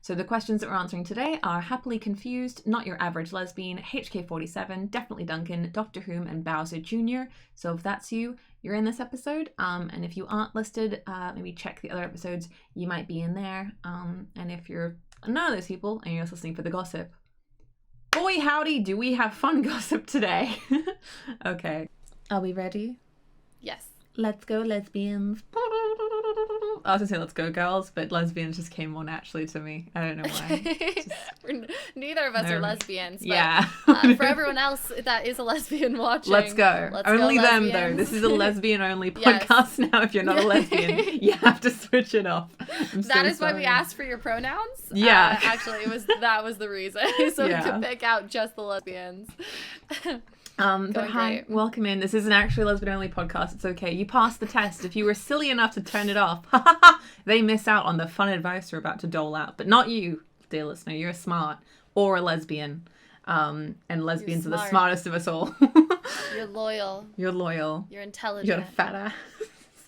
So the questions that we're answering today are Happily Confused, Not Your Average Lesbian, HK47, Definitely Duncan, Doctor Whom, and Bowser Jr. So if that's you, you're in this episode. And if you aren't listed, maybe check the other episodes. You might be in there. And if you're none of those people and you're just listening for the gossip, boy howdy, do we have fun gossip today. Okay. Are we ready? Yes. Let's go, lesbians. I was gonna say let's go, girls, but lesbians just came more naturally to me. I don't know why. Neither of us are lesbians. But, yeah. For everyone else that is a lesbian watching, let's go. Only go, them, though. This is a lesbian-only podcast now. If you're not a lesbian, you have to switch it off. That is why we asked for your pronouns. Yeah. Actually, that was the reason. So we could pick out just the lesbians. But hi, great. Welcome in. This isn't actually a lesbian-only podcast. It's okay. You passed the test. If you were silly enough to turn it off, they miss out on the fun advice we're about to dole out. But not you, dear listener. You're smart or a lesbian. And lesbians are the smartest of us all. You're loyal. You're loyal. You're intelligent. You got a fat ass.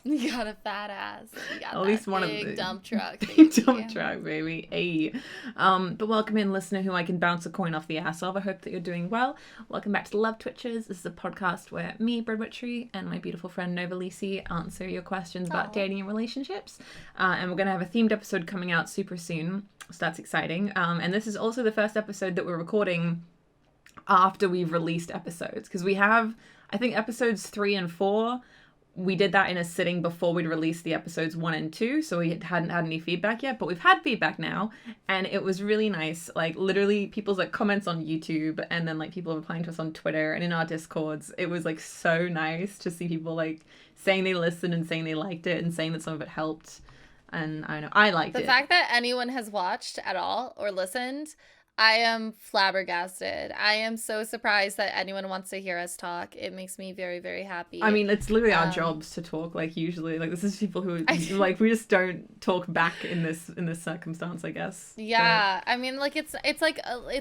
You got a fat ass. You got at least one big of the dump truck. Baby. Dump truck, baby. Hey. But welcome in, listener who I can bounce a coin off the ass of. I hope that you're doing well. Welcome back to the Love Twitchers. This is a podcast where me, Brad Witchery, and my beautiful friend Nova Lisi answer your questions about dating and relationships. And we're going to have a themed episode coming out super soon. So that's exciting. And this is also the first episode that we're recording after we've released episodes. Because we have, I think, episodes 3 and 4. We did that in a sitting before we'd released the episodes 1 and 2, so we hadn't had any feedback yet, but we've had feedback now, and it was really nice. Like, literally, people's, like, comments on YouTube, and then, like, people replying to us on Twitter and in our Discords. It was, like, so nice to see people, like, saying they listened and saying they liked it and saying that some of it helped, and I don't know, I liked it. The fact that anyone has watched at all or listened, I am flabbergasted. I am so surprised that anyone wants to hear us talk. It makes me very, very happy. I mean, it's literally our jobs to talk, like, usually. Like, this is people who, like, we just don't talk back in this circumstance, I guess. Yeah. But I mean, like, it's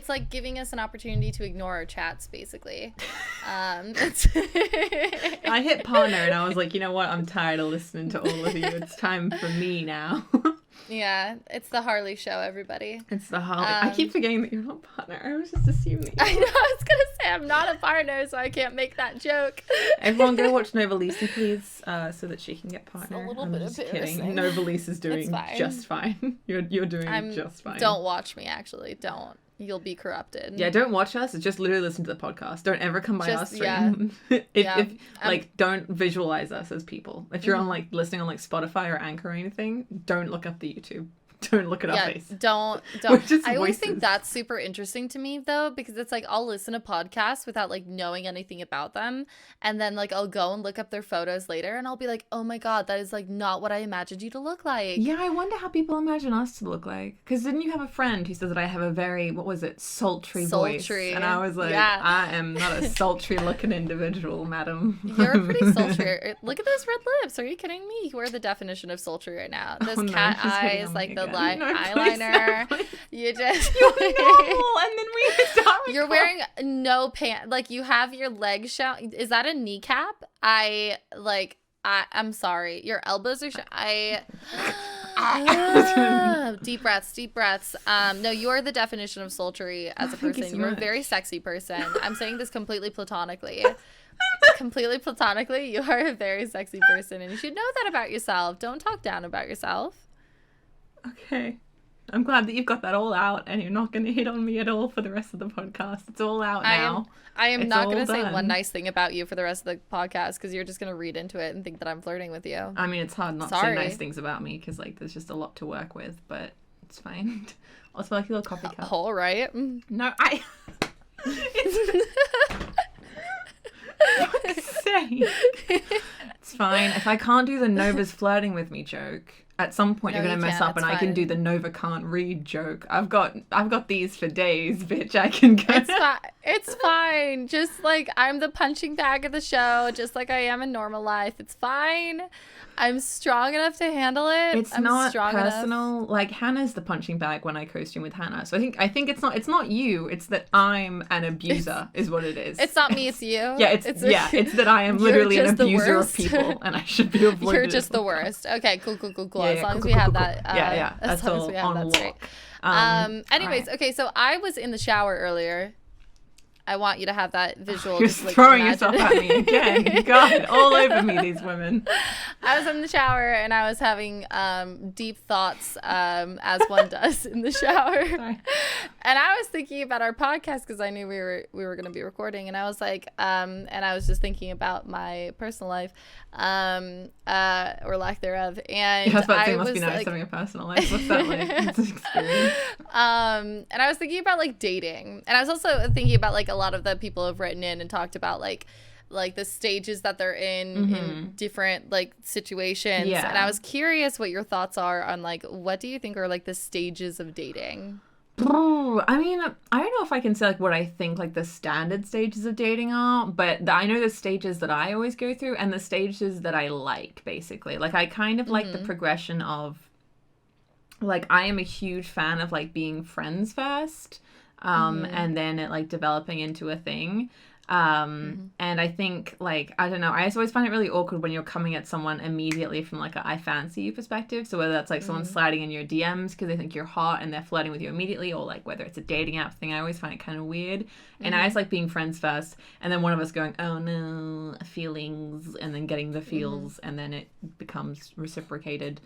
like giving us an opportunity to ignore our chats, basically. I hit partner and I was like, you know what? I'm tired of listening to all of you. It's time for me now. Yeah, it's the Harley show, everybody. It's the Harley. I keep forgetting that you're not a partner. I was just assuming. I know, I was going to say I'm not a partner, so I can't make that joke. Everyone go watch Nova Lisi, please, so that she can get partner. It's a little I'm bit just embarrassing. kidding. Nova Lisi is doing just fine. You're doing just fine. Don't watch me, actually. Don't. You'll be corrupted. Yeah, don't watch us. Just literally listen to the podcast. Don't ever come by our stream. If don't visualize us as people. If you're on, like, listening on, like, Spotify or Anchor or anything, don't look up the YouTube. Don't look at our face. Don't. I always think that's super interesting to me, though, because it's like I'll listen to podcasts without, like, knowing anything about them, and then, like, I'll go and look up their photos later, and I'll be like, oh my god, that is, like, not what I imagined you to look like. Yeah, I wonder how people imagine us to look like. Because didn't you have a friend who said that I have a very, sultry voice? And I was like, yeah. I am not a sultry looking individual, madam. You're pretty sultry. Look at those red lips. Are you kidding me? You are the definition of sultry right now. Those cat eyes, like the eyeliner. You just you're normal, and then we start. You're wearing no pants. Like, you have your legs showing. Is that a kneecap? I'm sorry. Your elbows are deep breaths. No, you're the definition of sultry as a person. You're a very sexy person. I'm saying this completely platonically. You are a very sexy person, and you should know that about yourself. Don't talk down about yourself. Okay. I'm glad that you've got that all out and you're not going to hit on me at all for the rest of the podcast. It's all out now. I am not going to say one nice thing about you for the rest of the podcast because you're just going to read into it and think that I'm flirting with you. I mean, it's hard not to say nice things about me because, like, there's just a lot to work with, but it's fine. I'll smell like a little coffee cup. All right. No, Fuck's sake. It's fine. If I can't do the Nova's flirting with me joke, at some point you're gonna mess up, and I can do the Nova can't read joke. I've got these for days, bitch. I can go. It's fine. Just like I'm the punching bag of the show, just like I am in normal life. It's fine. I'm strong enough to handle it. It's not personal. Like, Hannah's the punching bag when I costume with Hannah. So I think it's not you. It's that I'm an abuser is what it is. It's not me, it's you. Yeah, it's that I am literally an abuser of people and I should be avoided. You're just the worst. Okay, cool. as long as we have that. Yeah. As That's long as all we have on that straight. lock. Anyways, right. okay, so I was in the shower earlier. I want you to have that visual. You're just like throwing imagine. yourself at me again. God, all over me, these women. I was in the shower and I was having deep thoughts, as one does in the shower. Sorry. And I was thinking about our podcast because I knew we were going to be recording, and I was like, and I was just thinking about my personal life, or lack thereof. And I was about to say, I must was be nice like, having a personal life. What's that like? It's an experience. and I was thinking about like dating, and I was also thinking about like a lot of the people have written in and talked about like the stages that they're in different like situations. Yeah. And I was curious what your thoughts are on like, what do you think are like the stages of dating? I mean, I don't know if I can say like what I think like the standard stages of dating are, but I know the stages that I always go through and the stages that I like, basically. Like I kind of like the progression of like I am a huge fan of like being friends first, and then it like developing into a thing. And I think like I don't know, I always find it really awkward when you're coming at someone immediately from like a I fancy you perspective. So whether that's like someone sliding in your DMs because they think you're hot and they're flirting with you immediately, or like whether it's a dating app thing, I always find it kind of weird. And I just like being friends first, and then one of us going, oh no, feelings, and then getting the feels, and then it becomes reciprocated.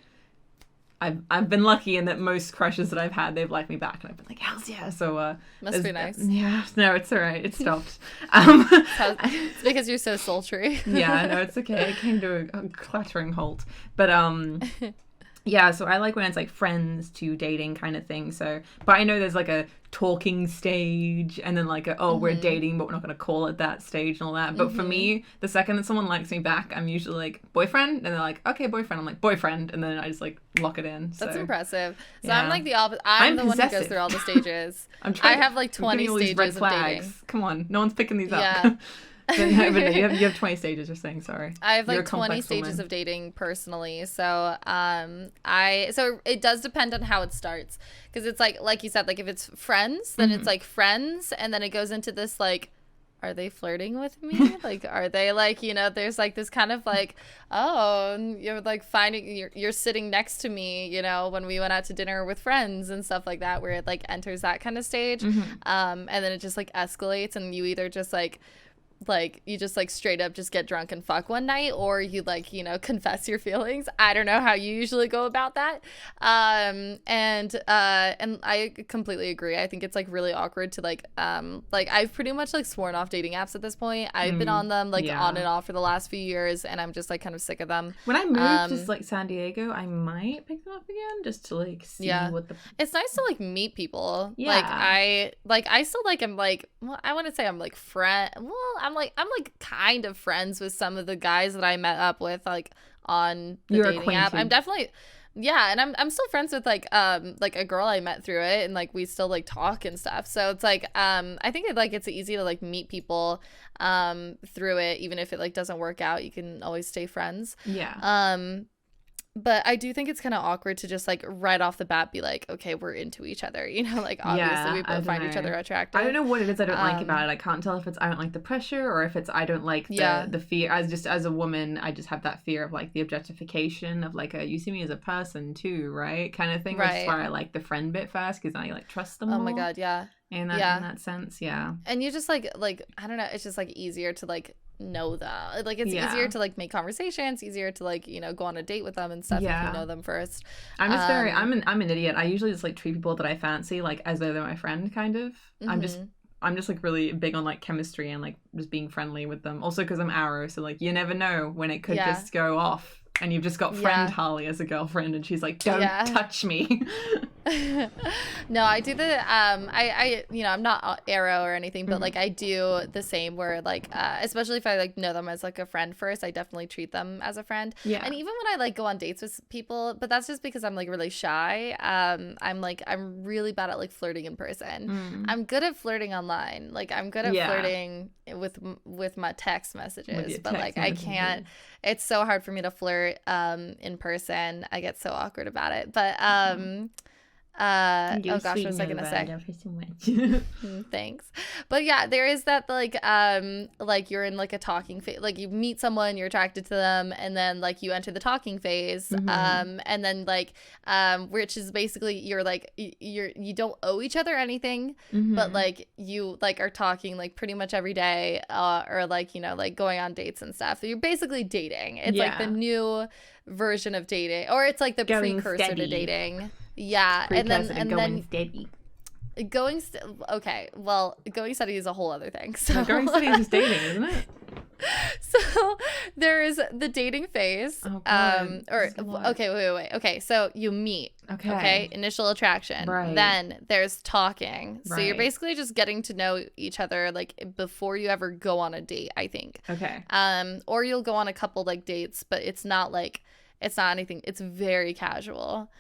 I've been lucky in that most crushes that I've had, they've liked me back, and I've been like, hells yeah. So must be nice. Yeah, no, it's all right. It stopped. It's because you're so sultry. Yeah, no, it's okay. It came to a clattering halt. But yeah, so I like when it's like friends to dating kind of thing. So, but I know there's like a talking stage and then like we're dating, but we're not going to call it that stage and all that. But for me, the second that someone likes me back, I'm usually like boyfriend, and they're like, okay, boyfriend. I'm like boyfriend, and then I just like lock it in. That's so, impressive. So yeah. I'm like the opposite. I'm the possessive. one who goes through all the stages. I have like 20 stages of dating. Come on, no one's picking these Yeah. up. No, but you have 20 stages. You're saying sorry. I have You're like a 20 complex stages woman. of dating personally. So so it does depend on how it starts, because it's like you said, like if it's friends, then it's like friends, and then it goes into this like, are they flirting with me? Like, are they like, there's like this kind of like, oh, you're like you're sitting next to me, when we went out to dinner with friends and stuff like that, where it like enters that kind of stage. And then it just like escalates, and you either just like you just like straight up just get drunk and fuck one night, or you like confess your feelings. I don't know how you usually go about that. And I completely agree. I think it's like really awkward to like I've pretty much like sworn off dating apps at this point. I've been on them like on and off for the last few years, and I'm just like kind of sick of them. When I moved to like San Diego, I might pick them up again just to like see what the. It's nice to like meet people. Yeah. Like I still like am like, well, I want to say I'm like friend. Well, I'm like kind of friends with some of the guys that I met up with like on the dating app. I'm definitely and I'm still friends with like a girl I met through it, and like we still like talk and stuff. So it's like I think it's easy to like meet people through it, even if it like doesn't work out, you can always stay friends. Yeah. But I do think it's kind of awkward to just like right off the bat be like, okay, we're into each other, like obviously we both find each other attractive. I don't know what it is I don't like about it. I can't tell if it's I don't like the pressure, or if it's I don't like the fear. As a woman, I just have that fear of like the objectification of like you see me as a person too, right? Kind of thing. Which is why I like the friend bit first, because I like trust them more. Oh my god, yeah. In that sense, yeah. And you just like I don't know, it's just like easier to like know that, like it's easier to like make conversations, easier to like go on a date with them and stuff if you know them first. I'm just I'm an idiot. I usually just like treat people that I fancy like as though they're my friend, kind of. I'm just like really big on like chemistry and like just being friendly with them. Also because I'm Arrow, so like you never know when it could just go off. And you've just got friend Harley as a girlfriend, and she's like, don't touch me. No, I do the I I'm not Arrow or anything, but like I do the same where like especially if I like know them as like a friend first, I definitely treat them as a friend. Yeah. And even when I like go on dates with people, but that's just because I'm like really shy. I'm really bad at like flirting in person. I'm good at flirting online. Like I'm good at flirting with my text messages, but like I can't. It's so hard for me to flirt in person. I get so awkward about it. But You Oh gosh, what was I gonna say? love her so much. Thanks. But yeah, there is that like you're in like a talking phase, like you meet someone, you're attracted to them, and then like you enter the talking phase, and then like which is basically you're like you don't owe each other anything, but like you like are talking like pretty much every day, or like, you know, like going on dates and stuff. You're basically dating. It's like the new version of dating, or it's like the precursor to dating. Yeah, and then steady. Okay, well, going steady is a whole other thing. So going steady is just dating, isn't it? So there is the dating phase. Oh, God. Wait. Okay, so you meet. Okay, initial attraction. Right. Then there's talking. So you're Right. basically just getting to know each other like before you ever go on a date, I think. Okay. Or you'll go on a couple like dates, but it's not anything. It's very casual.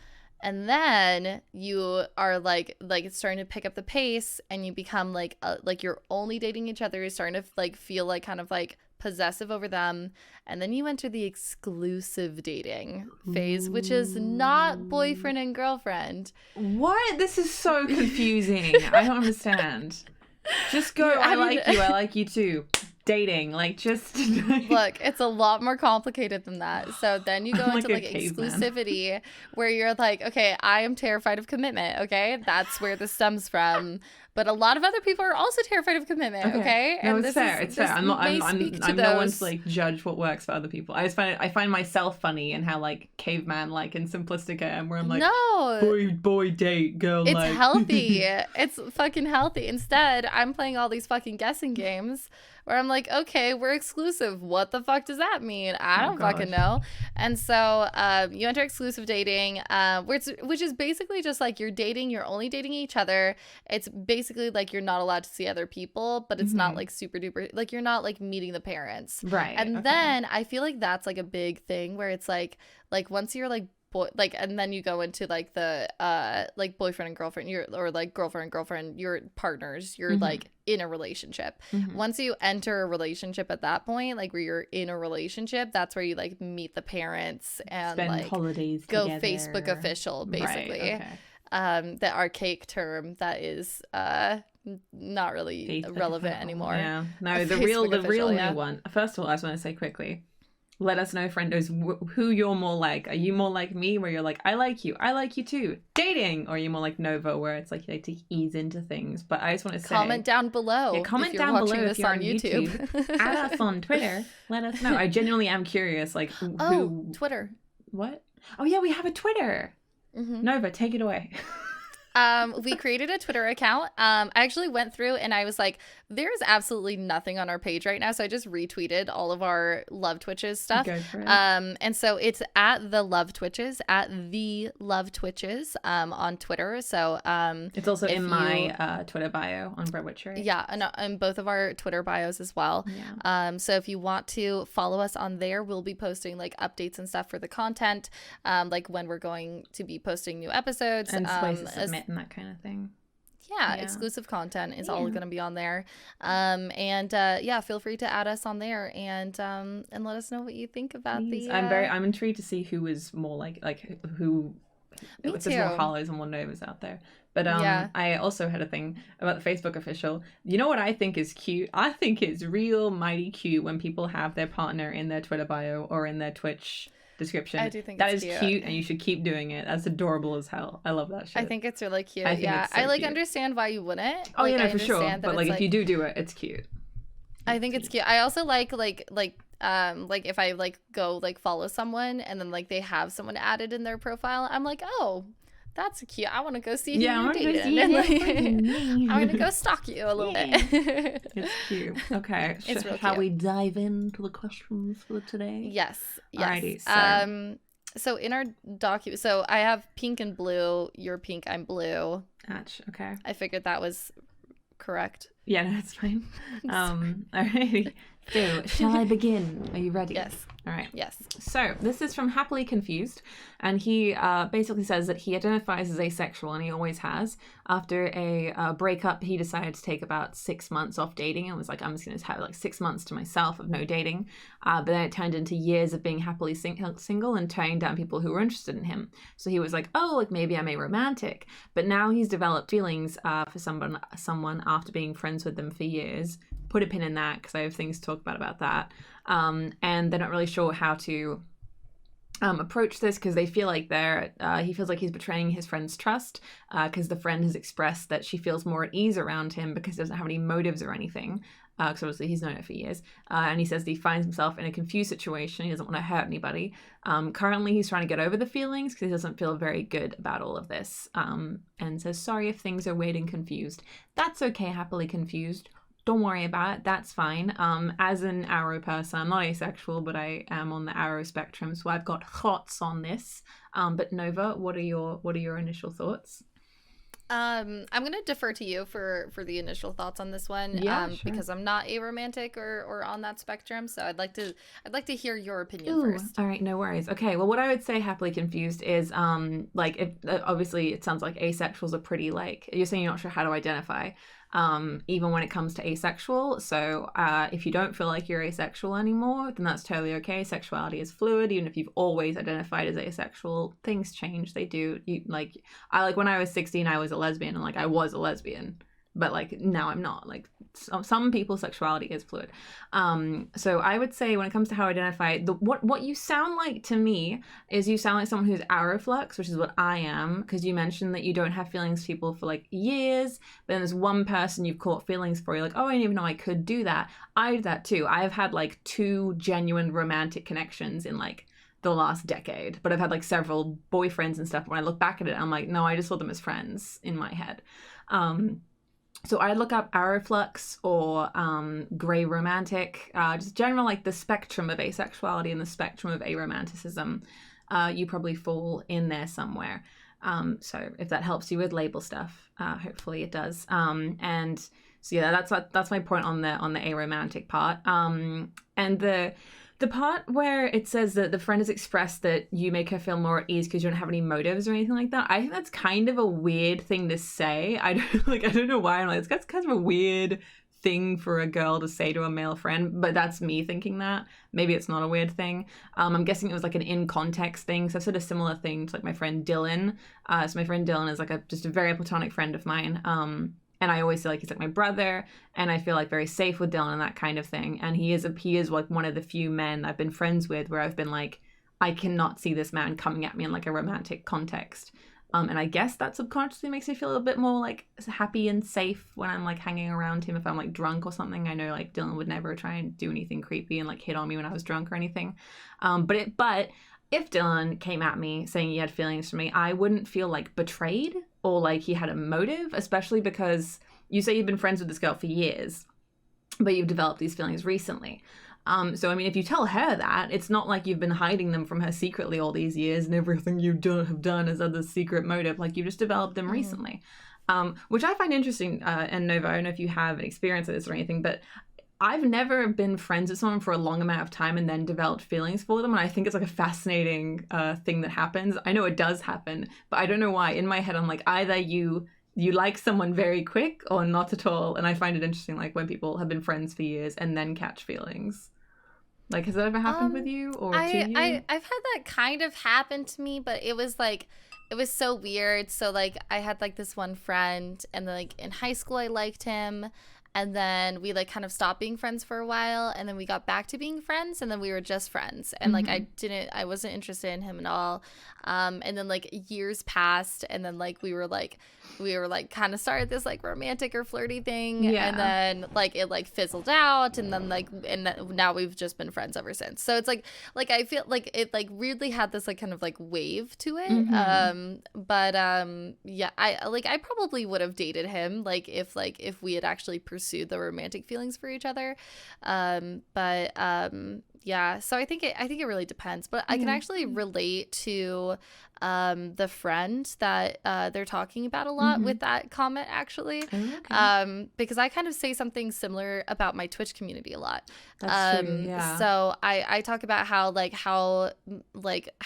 And then you are like it's starting to pick up the pace, and you become like you're only dating each other. You're starting to like feel like kind of like possessive over them, and then you enter the exclusive dating phase, which is not boyfriend and girlfriend. What? This is so confusing. I don't understand. Just go. I like you too. Dating, like, just look, it's a lot more complicated than that. So then you go into like exclusivity, where you're like, okay, I am terrified of commitment. Okay, that's where this stems from. But a lot of other people are also terrified of commitment. Okay, no, and it's fair. It's fair. I'm no one to like judge what works for other people. I find myself funny and how like caveman like and simplistic I am, where I'm like, no, boy date, girl. It's like. healthy. It's fucking healthy. Instead, I'm playing all these fucking guessing games where I'm like, okay, we're exclusive. What the fuck does that mean? I don't fucking know. And so you enter exclusive dating, which is basically just like you're only dating each other. It's basically like you're not allowed to see other people, but it's not like super duper, like you're not like meeting the parents. Right. And then I feel like that's like a big thing where it's like once you're like, and then you go into like the like boyfriend and girlfriend, or like girlfriend and girlfriend, you're partners, you're like in a relationship. Once you enter a relationship at that point, like where you're in a relationship, that's where you like meet the parents and spend like holidays go together. Facebook official, basically. Right, okay. The archaic term that is not really relevant anymore. Yeah, no, the real new one. First of all, I just want to say quickly, let us know, friendos, who you're more like. Are you more like me, where you're like, I like you too, dating? Or are you more like Nova, where it's like you like to ease into things? But I just want to say, comment down below. Yeah, comment down below if you're on YouTube. Add us on Twitter. Let us know. I genuinely am curious, like who. Twitter. What? Oh yeah, we have a Twitter. Nova, take it away. We created a Twitter account. I actually went through and I was like, there's absolutely nothing on our page right now. So I just retweeted all of our Love Twitches stuff. Go for it. And so it's at the Love Twitches, on Twitter. So it's also in my Twitter bio on Brett Witchery. Yeah, and both of our Twitter bios as well. Yeah. So if you want to follow us on there, we'll be posting like updates and stuff for the content, like when we're going to be posting new episodes. And ways to submit and that kind of thing. Yeah, exclusive content is all going to be on there. Feel free to add us on there and let us know what you think about the. I'm intrigued to see who is more like who. If there's more Harleys and more Novas out there. But I also had a thing about the Facebook official. You know what I think is cute? I think it's real mighty cute when people have their partner in their Twitter bio or in their Twitch description. I do think that is cute, and you should keep doing it. That's adorable as hell. I love that shit. I think it's really cute. I cute. Understand why you wouldn't. Oh, for sure. But like if you do it, it's cute. I think it's cute. I also like if I like go like follow someone and then like they have someone added in their profile, I'm like, oh, that's cute. I want to go see who you're dating. I'm gonna go stalk you a little bit. It's cute. Okay. Shall we dive into the questions for today? Yes. Alrighty. So in our document, so I have pink and blue. You're pink. I'm blue. Okay. I figured that was correct. Yeah, no, it's fine. Alrighty. So, shall I begin? Are you ready? Yes. All right. Yes. So, this is from Happily Confused, and he basically says that he identifies as asexual, and he always has. After a breakup, he decided to take about 6 months off dating and was like, I'm just going to have like 6 months to myself of no dating. But then it turned into years of being happily single and turning down people who were interested in him. So he was like, oh, like maybe I'm aromantic. But now he's developed feelings for someone after being friends with them for years. Put a pin in that because I have things to talk about that. And they're not really sure how to approach this because they feel like he feels like he's betraying his friend's trust because the friend has expressed that she feels more at ease around him because he doesn't have any motives or anything. Because obviously he's known it for years. And he says that he finds himself in a confused situation. He doesn't want to hurt anybody. Currently, he's trying to get over the feelings because he doesn't feel very good about all of this. And says, sorry if things are weird and confused. That's okay, Happily Confused. Don't worry about it. That's fine. As an arrow person, I'm not asexual, but I am on the arrow spectrum, so I've got thoughts on this. But Nova, what are your initial thoughts? I'm gonna defer to you for the initial thoughts on this one. Sure. Because I'm not aromantic or on that spectrum, so I'd like to hear your opinion first. All right, no worries. Okay, well, what I would say, Happily Confused, is like obviously it sounds like asexuals are pretty like you're saying you're not sure how to identify. Even when it comes to asexual. So if you don't feel like you're asexual anymore, then that's totally okay. Sexuality is fluid. Even if you've always identified as asexual, things change. They do. When I was 16, I was a lesbian, and like I was a lesbian, but like now I'm not. Like some people's sexuality is fluid. So I would say when it comes to how I identify, what you sound like to me is you sound like someone who's arrow flux, which is what I am, because you mentioned that you don't have feelings for people for like years, but then there's one person you've caught feelings for. You're like, oh, I didn't even know I could do that. I did that too. I've had like 2 genuine romantic connections in like the last decade, but I've had like several boyfriends and stuff. When I look back at it, I'm like, no, I just saw them as friends in my head. So I look up arrowflux or gray romantic, just general like the spectrum of asexuality and the spectrum of aromanticism. You probably fall in there somewhere. So if that helps you with label stuff, hopefully it does. And so yeah, that's my point on the aromantic part. And the part where it says that the friend has expressed that you make her feel more at ease because you don't have any motives or anything like that, I think that's kind of a weird thing to say. I don't know why. I'm like, that's kind of a weird thing for a girl to say to a male friend, but that's me thinking that. Maybe it's not a weird thing. I'm guessing it was like an in context thing. So I've said a similar thing to like my friend Dylan. So my friend Dylan is like just a very platonic friend of mine. And I always feel like he's like my brother, and I feel like very safe with Dylan and that kind of thing. And he is like one of the few men I've been friends with where I've been like, I cannot see this man coming at me in like a romantic context. And I guess that subconsciously makes me feel a bit more like happy and safe when I'm like hanging around him. If I'm like drunk or something, I know like Dylan would never try and do anything creepy and like hit on me when I was drunk or anything. But if Dylan came at me saying he had feelings for me, I wouldn't feel like betrayed or like he had a motive, especially because you say you've been friends with this girl for years, but you've developed these feelings recently. So, I mean, if you tell her that, it's not like you've been hiding them from her secretly all these years and everything you have done is other secret motive. Like, you just developed them recently, which I find interesting. And Nova, I don't know if you have an experience with this or anything, but I've never been friends with someone for a long amount of time and then developed feelings for them. And I think it's like a fascinating thing that happens. I know it does happen, but I don't know why. In my head, I'm like, either you like someone very quick or not at all. And I find it interesting, like when people have been friends for years and then catch feelings. Like, has that ever happened with you or to you? I've had that kind of happen to me, but it was like, it was so weird. So like I had like this one friend, and then like in high school I liked him. And then we like kind of stopped being friends for a while, and then we got back to being friends, and then we were just friends. And like I wasn't interested in him at all. And then like years passed, and then like we were like kind of started this like romantic or flirty thing, and then like it like fizzled out, and then like now we've just been friends ever since. So it's like I feel like it like weirdly had this like kind of like wave to it. Yeah, I probably would have dated him if we had actually pursued the romantic feelings for each other. So I think it really depends, but I can actually relate to the friend that they're talking about a lot with that comment, actually. Because I kind of say something similar about my Twitch community a lot. That's true, yeah. So I talk about how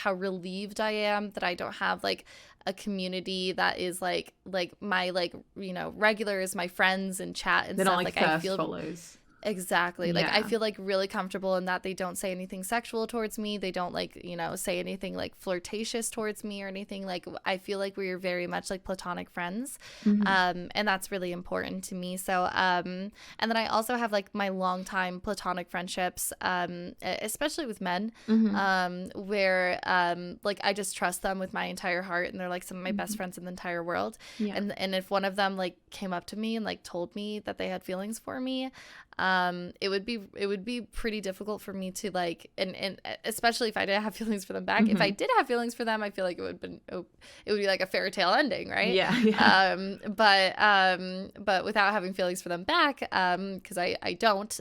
relieved I am that I don't have like a community that is like my like, you know, regulars, my friends and chat and they stuff. Don't like first I feel follows. Exactly. Like, I feel like really comfortable in that they don't say anything sexual towards me. They don't like, you know, say anything like flirtatious towards me or anything. Like, I feel like we're very much like platonic friends. And that's really important to me. So, and then I also have like my longtime platonic friendships, especially with men, where like I just trust them with my entire heart, and they're like some of my best friends in the entire world. And if one of them like came up to me and like told me that they had feelings for me, it would be pretty difficult for me to like, and especially if I didn't have feelings for them back. If I did have feelings for them, I feel like it would be like a fairy tale ending, right? But without having feelings for them back, because I don't.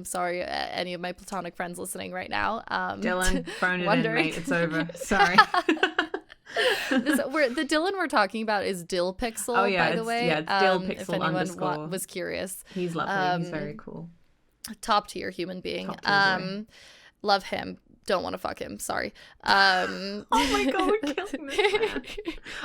Sorry, any of my platonic friends listening right now. Dylan, phone it in, mate. It's over. Sorry. The Dylan we're talking about is Dill Pixel, by the way. Yeah, it's Dill Pixel if anyone underscore. was curious. He's lovely. He's very cool. Top tier human being. Love him. Don't want to fuck him. Sorry. Oh my god, we're killing this man.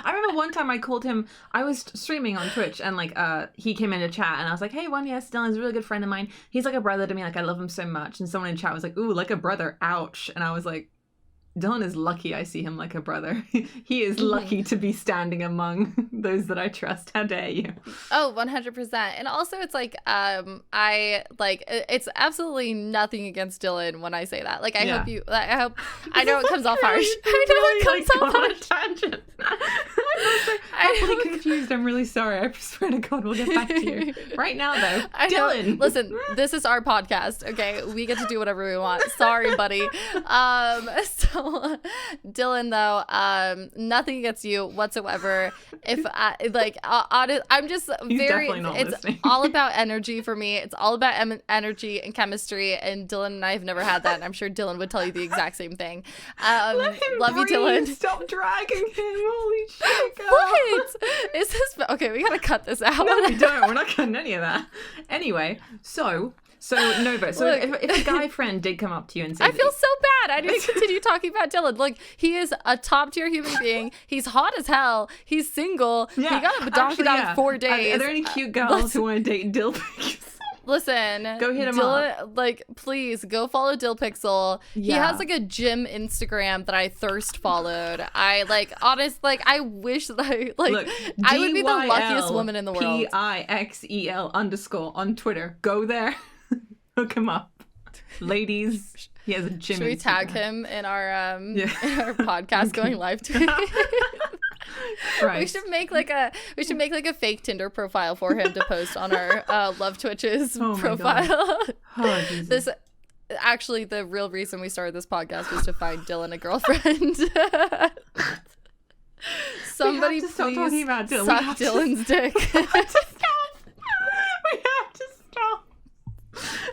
I remember one time I called him. I was streaming on Twitch, and like he came in to chat, and I was like, "Hey, yes, Dylan's a really good friend of mine. He's like a brother to me. Like, I love him so much." And someone in chat was like, "Ooh, like a brother. Ouch." And I was like, Dylan is lucky I see him like a brother. He is lucky to be standing among those that I trust. How dare you? Oh, 100%. And also it's like, I like, it's absolutely nothing against Dylan when I say that. Like, I hope I know it comes off harsh. I know it comes off harsh. Tangent. I'm really confused. I'm really sorry. I swear to God, we'll get back to you. Right now, though, Dylan. Listen, this is our podcast, okay? We get to do whatever we want. Sorry, buddy. So Dylan, though, nothing against you whatsoever. If I I'm just it's all about energy for me. It's all about energy and chemistry, and Dylan and I have never had that, and I'm sure Dylan would tell you the exact same thing. Let him love breathe. You, Dylan. Stop dragging him. Holy shit, girl. What is this? Okay, we gotta cut this out. No, we don't. We're not cutting any of that. Anyway, so Nova, if a guy friend did come up to you and say, I feel so bad. I need to continue talking about Dylan. Look, he is a top tier human being. He's hot as hell. He's single. Yeah, he got a donkey down 4 days. Are there any cute girls who want to date Dill? Listen, go hit him up. Like, please go follow Dill Pixel. Yeah. He has like a gym Instagram that I thirst followed. I like, honest, like, I wish that I would be the luckiest woman in the world. PIXEL_ on Twitter. Go there. Hook him up, ladies. He has a gym. Should we tag him in our podcast going live tweet? Right. We should make like a fake Tinder profile for him to post on our Love Twitches profile. Oh, Jesus. This actually, the real reason we started this podcast was to find Dylan a girlfriend. Somebody please stop talking about Dylan. Suck Dylan's dick. We have to stop.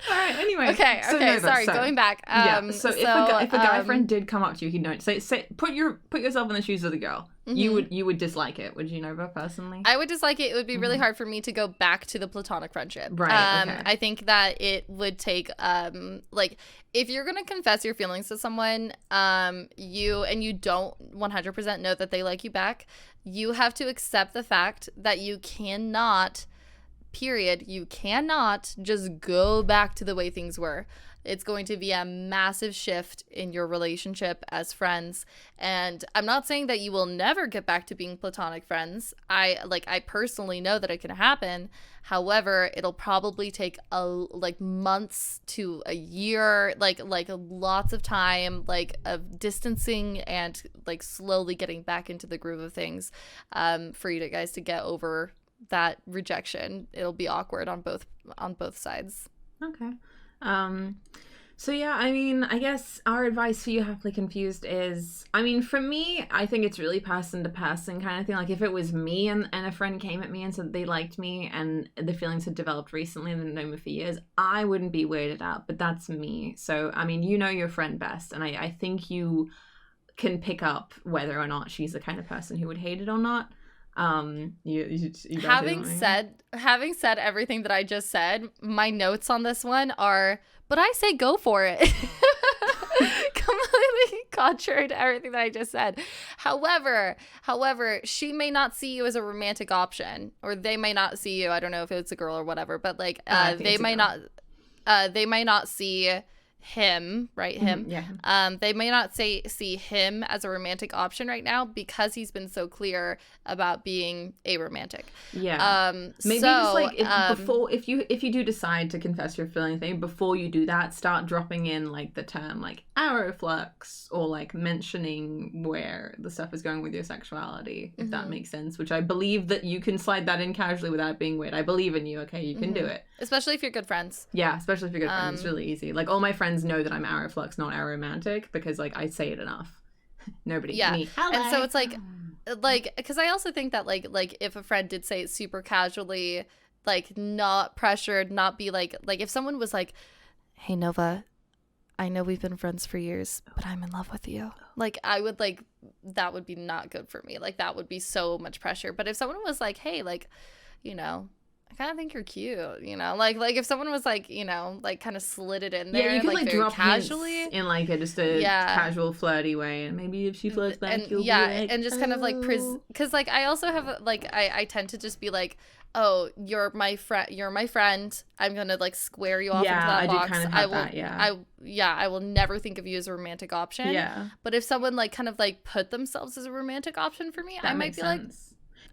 All right. Anyway. Okay. Sorry. Going back. So if a guy friend did come up to you, he'd know. Say put yourself in the shoes of the girl. Mm-hmm. You would dislike it, would you, Nova, personally? I would dislike it. It would be really hard for me to go back to the platonic friendship. Right. Okay. I think that it would take like, if you're gonna confess your feelings to someone, you don't 100% know that they like you back, you have to accept the fact that you cannot just go back to the way things were. It's going to be a massive shift in your relationship as friends. And I'm not saying that you will never get back to being platonic friends. I personally know that it can happen. However, it'll probably take months to a year, like lots of time, like of distancing and like slowly getting back into the groove of things, for you guys to get over that rejection. It'll be awkward on both sides. Okay. So yeah, I mean, I guess our advice for you happily confused is, I mean, for me, I think it's really person to person kind of thing. Like if it was me and a friend came at me and said they liked me and the feelings had developed recently and they've known me for years, I wouldn't be weirded out, but that's me. So, I mean, you know your friend best, and I think you can pick up whether or not she's the kind of person who would hate it or not. You Having said everything that I just said, my notes on this one are, but I say go for it. Completely contrary to everything that I just said. However, she may not see you as a romantic option, or they may not see you. I don't know if it's a girl or whatever, but like they may not see him, right? Him. Yeah. They may not see him as a romantic option right now because he's been so clear about being aromantic. Yeah. Maybe just like if you do decide to confess your feelings, maybe before you do that, start dropping in like the term like arrowflux, or like mentioning where the stuff is going with your sexuality, if that makes sense, which I believe that you can slide that in casually without being weird. I believe in you, okay? You can do it. Especially if you're good friends. Yeah, especially if you're good friends. It's really easy. Like all my friends know that I'm arrowflux, not aromantic, because like I say it enough. Nobody. Me. And so it's like because I also think that like if a friend did say it super casually, like not pressured, not be like if someone was like, hey Nova, I know we've been friends for years, but I'm in love with you, like I would like, that would be not good for me. Like that would be so much pressure. But if someone was like, hey, like, you know, I kind of think you're cute, you know, like if someone was like, you know, like kind of slid it in there, yeah, you can like very drop casually in like just a casual flirty way, and maybe if she flirts back, and you'll be like, and just kind of like because like I also have like I tend to just be like, oh, you're my friend, I'm gonna like square you off into that box. I do kind of have that. I will never think of you as a romantic option. Yeah, but if someone like kind of like put themselves as a romantic option for me, I might be like,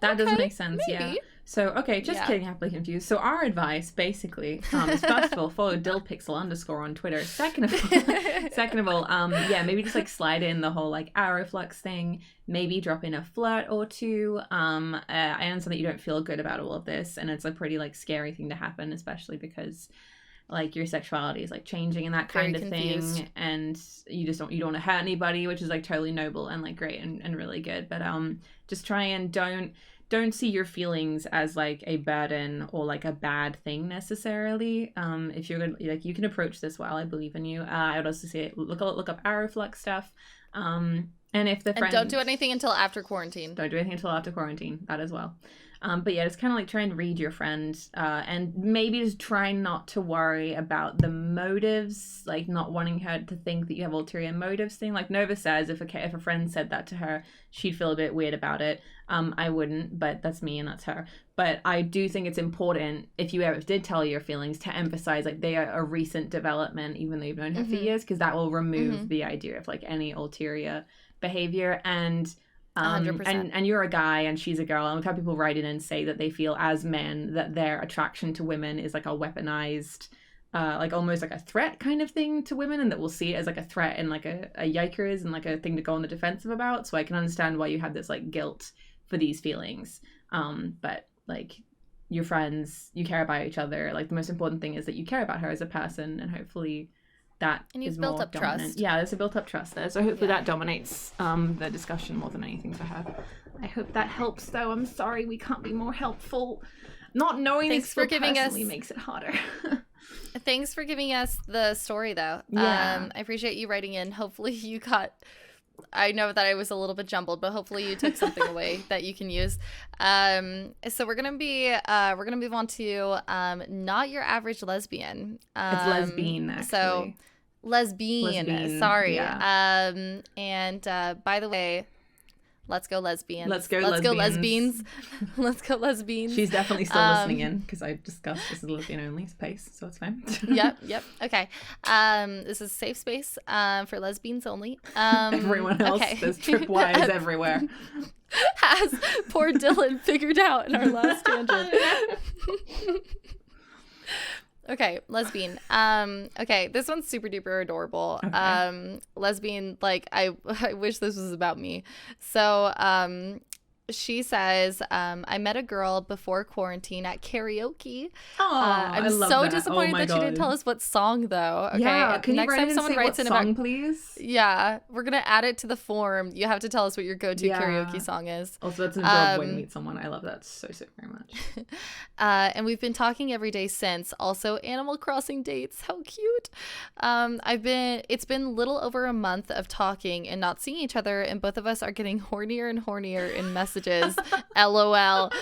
that does make sense. Maybe. Yeah. So, okay, just kidding, happily confused. So our advice, basically, is first of all, follow dillpixel_ on Twitter. Second of all, maybe just like slide in the whole like arrowflux thing. Maybe drop in a flirt or two. I understand that you don't feel good about all of this, and it's a pretty like scary thing to happen, especially because like your sexuality is like changing and that kind of thing, and you don't want to hurt anybody, which is like totally noble and like great and really good. But just try and don't see your feelings as like a burden or like a bad thing necessarily. If you're gonna like, you can approach this well. I believe in you. I would also say look up arrowflux stuff. And if the friend, don't do anything until after quarantine. Don't do anything until after quarantine. That as well. But yeah, just kind of like try and read your friend, and maybe just try not to worry about the motives, like not wanting her to think that you have ulterior motives thing. Like Nova says, if a friend said that to her, she'd feel a bit weird about it. I wouldn't, but that's me and that's her. But I do think it's important, if you ever did tell your feelings, to emphasize like they are a recent development, even though you've known her for years, because that will remove the idea of like any ulterior behavior. And 100%. And you're a guy and she's a girl, and we've had people write in and say that they feel as men that their attraction to women is like a weaponized, like almost like a threat kind of thing to women, and that we'll see it as like a threat and like a yikers and like a thing to go on the defensive about. So I can understand why you have this like guilt for these feelings, but like your friends, you care about each other. Like the most important thing is that you care about her as a person, and hopefully that and you've built up dominant. Trust. Yeah, there's a built up trust there. So hopefully that dominates the discussion more than anything for her. I hope that helps, though. I'm sorry we can't be more helpful. Not knowing this personally makes it harder. Thanks for giving us the story, though. Yeah. I appreciate you writing in. Hopefully you got... I know that I was a little bit jumbled, but hopefully you took something away that you can use. So we're gonna move on to not your average lesbian. It's lesbian, actually. So lesbian. Sorry. Yeah. And by the way, let's go lesbians. Let's go lesbians. Let's go lesbians. She's definitely still listening in, because I discussed this is a lesbian only space, so it's fine. Yep. Okay. This is a safe space for lesbians only. Everyone else, there's tripwires everywhere. Has poor Dylan figured out in our last tangent. Okay, lesbian. Okay, this one's super duper adorable. Okay. Lesbian, like I wish this was about me. So, She says, I met a girl before quarantine at karaoke. I love so that. disappointed that she didn't tell us what song, though. Okay, yeah, can next you time someone writes in song, about, please? Yeah, we're gonna add it to the form. You have to tell us what your go-to karaoke song is. Also, that's an adorable way to meet someone. I love that so very much. And we've been talking every day since. Also, Animal Crossing dates. How cute. It's been little over a month of talking and not seeing each other, and both of us are getting hornier and hornier in messages. LOL.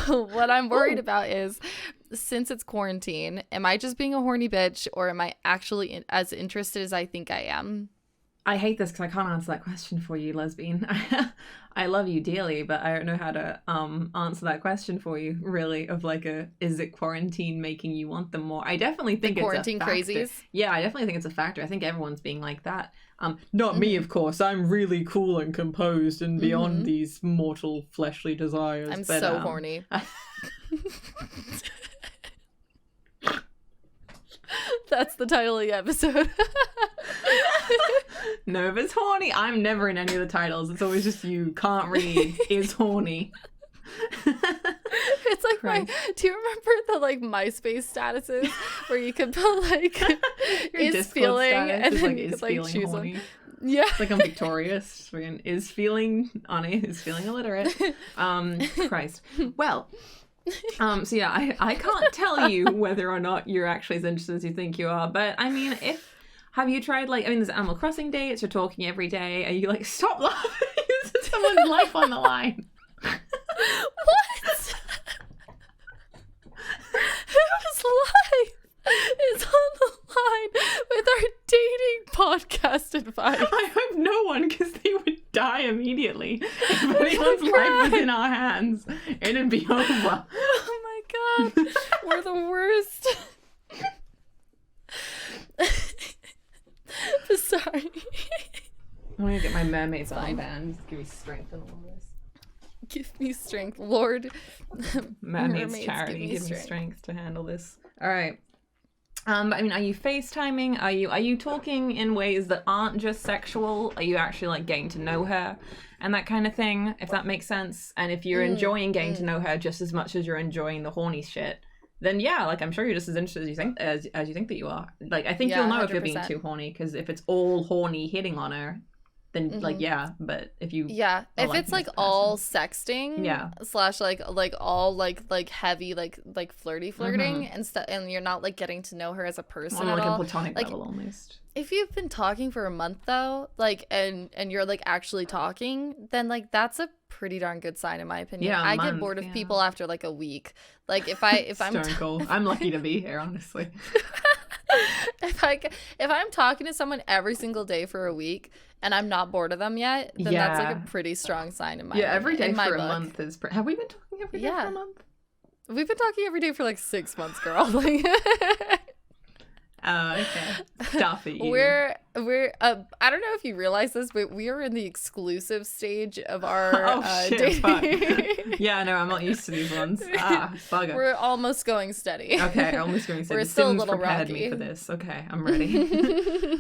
What I'm worried about is, since it's quarantine, am I just being a horny bitch, or am I actually as interested as I think I am? I hate this because I can't answer that question for you, lesbian. I love you dearly, but I don't know how to answer that question for you, really, of like is it quarantine making you want them more? I definitely think it's quarantine a factor. Crazies? Yeah, I definitely think it's a factor. I think everyone's being like that. Not me, of course. I'm really cool and composed and beyond these mortal fleshly desires. I'm so horny. That's the title of the episode. Nova's horny. I'm never in any of the titles. It's always just you can't read is horny. It's like do you remember the like MySpace statuses where you could put like is feeling and then like, you could like choose horny. One. Yeah. It's like I'm victorious. Is feeling illiterate. Christ. Well, so yeah, I can't tell you whether or not you're actually as interested as you think you are, but I mean, have you tried there's Animal Crossing dates, you're talking every day, are you like, stop laughing, there's someone's life on the line. What? Whose life is on the line with our dating podcast advice? I hope no one, because they would die immediately. If anyone's life was in our hands, it'd be over. Oh my god, we're the worst. Sorry. I'm gonna get my mermaid's armband. Give me strength in all this. Give me strength, Lord. Mermaids charity, give me strength to handle this. All right. I mean, are you FaceTiming? Are you talking in ways that aren't just sexual? Are you actually like getting to know her and that kind of thing? If that makes sense. And if you're enjoying getting to know her just as much as you're enjoying the horny shit, then yeah, like I'm sure you're just as interested as you think that you are. Like I think you'll know 100%. If you're being too horny, because if it's all horny hitting on her, then like yeah. But if you if it's like all sexting, slash like all like heavy like flirting and stuff, and you're not like getting to know her as a person at like all. A platonic level almost. If you've been talking for a month though, like and you're like actually talking, then like that's a pretty darn good sign in my opinion. Yeah, I get bored of people after like a week. Like if I'm cold. I'm lucky to be here, honestly. If I'm talking to someone every single day for a week and I'm not bored of them yet, then that's like a pretty strong sign in my opinion. Every day for a month is have we been talking every day for a month? We've been talking every day for like 6 months, girl. Like oh, okay. Stop it, you. We're I don't know if you realize this, but we are in the exclusive stage of our dating. Fuck. Yeah, no, I'm not used to these ones. Bugger. We're almost going steady. Okay, almost going steady. We're still a little prepared rocky. Me for this. Okay, I'm ready.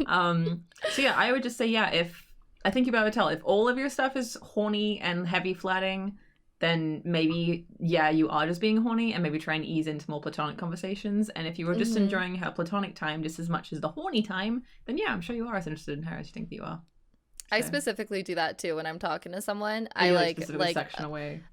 So yeah, I would just say if I think you better tell if all of your stuff is horny and heavy flatting, then maybe, you are just being horny, and maybe try and ease into more platonic conversations. And if you were just enjoying her platonic time just as much as the horny time, then I'm sure you are as interested in her as you think that you are. So. I specifically do that too when I'm talking to someone. I section away.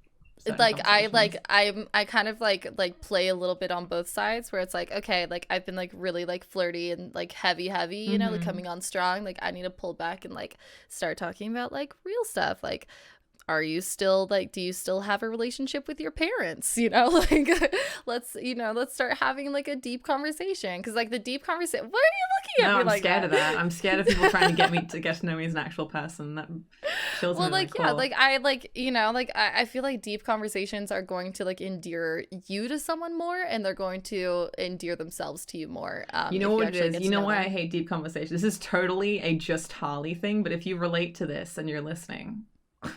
Like I kind of like play a little bit on both sides, where it's like, okay, like I've been like really like flirty and like heavy, you know, like coming on strong. Like I need to pull back and like start talking about like real stuff, like, are you still like, do you still have a relationship with your parents? You know, like let's start having like a deep conversation. Cause like the deep conversation, what are you looking at me like that? I'm scared of that. I'm scared of people trying to get me to get to know me as an actual person. That chills me. Like, yeah, like I like, you know, like I feel like deep conversations are going to like endear you to someone more, and they're going to endear themselves to you more. You know what it is? You know why I hate deep conversations? This is totally a just Harley thing, but if you relate to this and you're listening,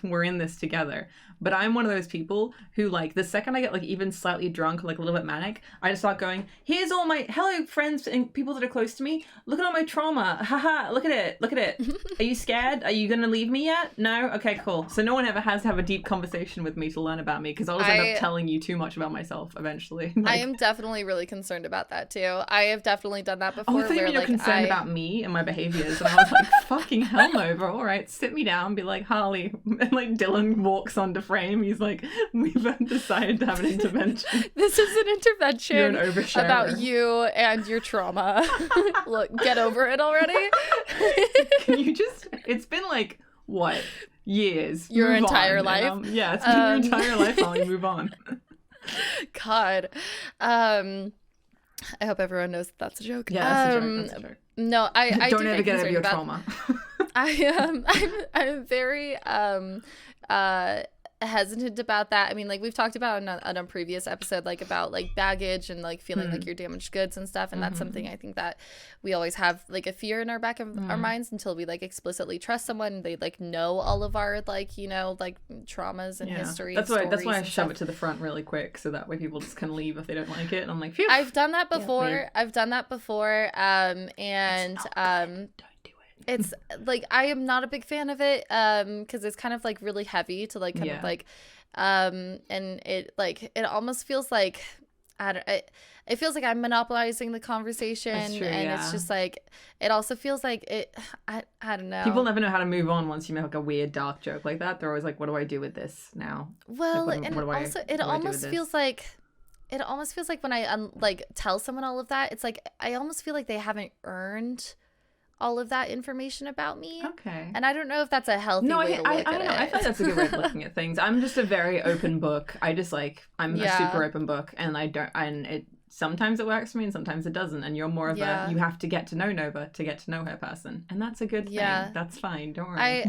we're in this together. But I'm one of those people who, like, the second I get, like, even slightly drunk or, like, a little bit manic, I just start going, here's all my, hello, friends and people that are close to me. Look at all my trauma. Haha, look at it. Look at it. Are you scared? Are you going to leave me yet? No? Okay, cool. So no one ever has to have a deep conversation with me to learn about me, because I'll just end up telling you too much about myself eventually. Like, I am definitely really concerned about that, too. I have definitely done that before. Oh, I think you're concerned about me and my behaviors. And I was like, fucking hell no, bro. All right, sit me down, be like, Harley. And, like, Dylan walks onto frame. He's like, we've decided to have an intervention. This is an intervention You're an oversharer. About you and your trauma. Look, get over it already. Can you just, it's been like, what, years? Your move entire on. life? Yeah, it's been your entire life, Holly, move on. God. I hope everyone knows that that's a joke. Yeah, that's a joke. That's a joke. No, I don't do ever get over your trauma. I'm very hesitant about that. I mean, like, we've talked about on a previous episode, like, about, like, baggage and, like, feeling like you're damaged goods and stuff, and that's something I think that we always have, like, a fear in our back of our minds until we, like, explicitly trust someone. They, like, know all of our, like, you know, like, traumas and history. That's why I shove it to the front really quick, so that way people just can leave if they don't like it. And I'm like, phew. I've done that before. And it's like, I am not a big fan of it, because it's kind of, like, really heavy to, like, kind of, like, and it, like, it almost feels like, it feels like I'm monopolizing the conversation. That's true, and it's just like, it also feels like it, I don't know. People never know how to move on once you make, like, a weird dark joke like that. They're always like, what do I do with this now? Well, like, it almost feels like when I like tell someone all of that, it's like, I almost feel like they haven't earned all of that information about me. Okay. And I don't know if that's a healthy way to look at it. I don't know. I feel like that's a good way of looking at things. I'm just a very open book. I just, like, I'm a super open book, and sometimes it works for me and sometimes it doesn't. And you're more of a, you have to get to know Nova to get to know her person. And that's a good thing. That's fine. Don't worry.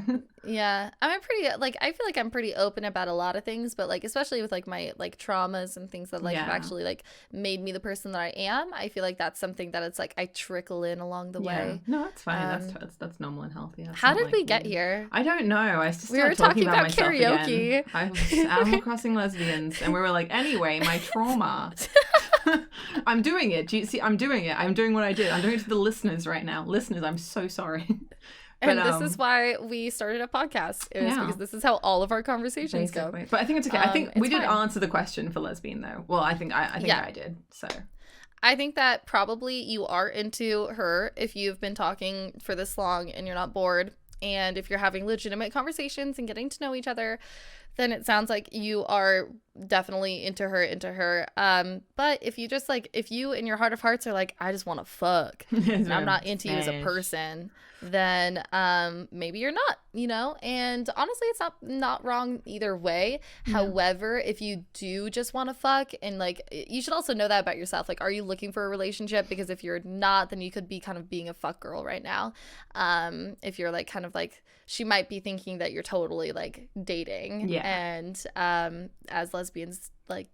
I'm pretty, like, I feel like I'm pretty open about a lot of things, but, like, especially with, like, my, like, traumas and things that, like, have actually, like, made me the person that I am. I feel like that's something that it's like I trickle in along the way. No, that's fine. That's normal and healthy. How did we get here? I don't know. I just we were talking about karaoke. Again. I was Animal Crossing Lesbians, and we were like, anyway, my trauma. I'm doing it. Do you see? I'm doing it. I'm doing what I did. I'm doing it to the listeners right now. Listeners, I'm so sorry. And this is why we started a podcast. It was because this is how all of our conversations go. But I think it's okay. I think we did answer the question for lesbian, though. Well, I think I did. So I think that probably you are into her if you've been talking for this long and you're not bored. And if you're having legitimate conversations and getting to know each other, then it sounds like you are definitely into her. But if you just, like, if you in your heart of hearts are like, I just want to fuck and I'm not into you as a person, then maybe you're not, you know? And honestly, it's not wrong either way. However, if you do just want to fuck, and, like, you should also know that about yourself. Like, are you looking for a relationship? Because if you're not, then you could be kind of being a fuck girl right now. If you're, like, kind of like, she might be thinking that you're totally, like, dating. And as lesbians, like,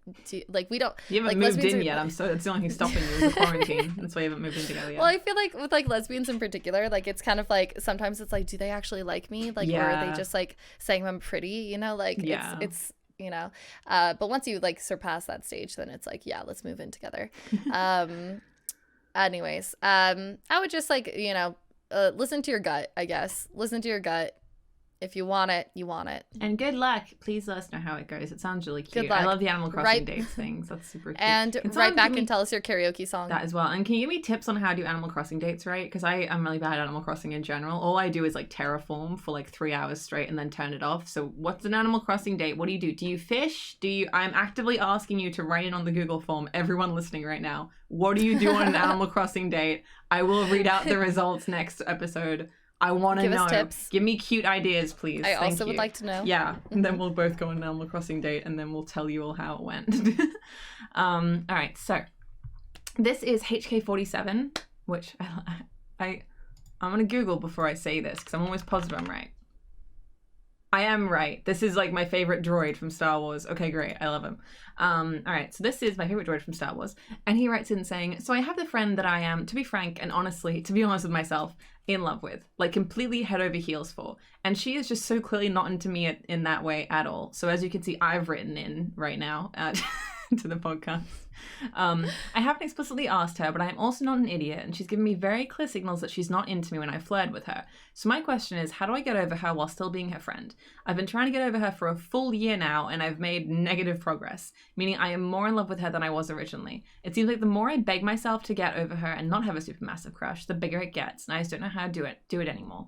we don't. You haven't like, moved in yet. That's the only thing stopping you is the quarantine. That's why you haven't moved in together yet. Well, I feel like with, like, lesbians in particular, like, it's kind of like, sometimes it's like, do they actually like me? Like, or are they just, like, saying I'm pretty? You know, like, it's you know. But once you, like, surpass that stage, then it's like, let's move in together. Anyways, I would just, like, you know, listen to your gut, I guess. Listen to your gut. If you want it, you want it. And good luck. Please let us know how it goes. It sounds really cute. I love the Animal Crossing dates things. That's super cute. And write back and tell us your karaoke song. That as well. And can you give me tips on how to do Animal Crossing dates, right? Because I am really bad at Animal Crossing in general. All I do is, like, terraform for, like, 3 hours straight and then turn it off. So what's an Animal Crossing date? What do you do? Do you fish? I'm actively asking you to write in on the Google form, everyone listening right now. What do you do on an Animal Crossing date? I will read out the results next episode. I want to know. Give us tips. Give me cute ideas, please. I also would like to know. Yeah. And then we'll both go on an Animal Crossing date, and then we'll tell you all how it went. All right. So this is HK47, which I'm going to Google before I say this, because I'm always positive I'm right. I am right. This is like my favorite droid from Star Wars. Okay, great. I love him. All right, so this is my favorite droid from Star Wars. And he writes in saying, so I have the friend that I am, to be frank and honestly, to be honest with myself, in love with, like completely head over heels for. And she is just so clearly not into me in that way at all. So as you can see, I've written in right now to the podcast. I haven't explicitly asked her, but I am also not an idiot, and she's given me very clear signals that she's not into me when I flirt with her. So my question is, how do I get over her while still being her friend? I've been trying to get over her for a full year now, and I've made negative progress, meaning I am more in love with her than I was originally. It seems like the more I beg myself to get over her and not have a supermassive crush, the bigger it gets, and I just don't know how to do it anymore.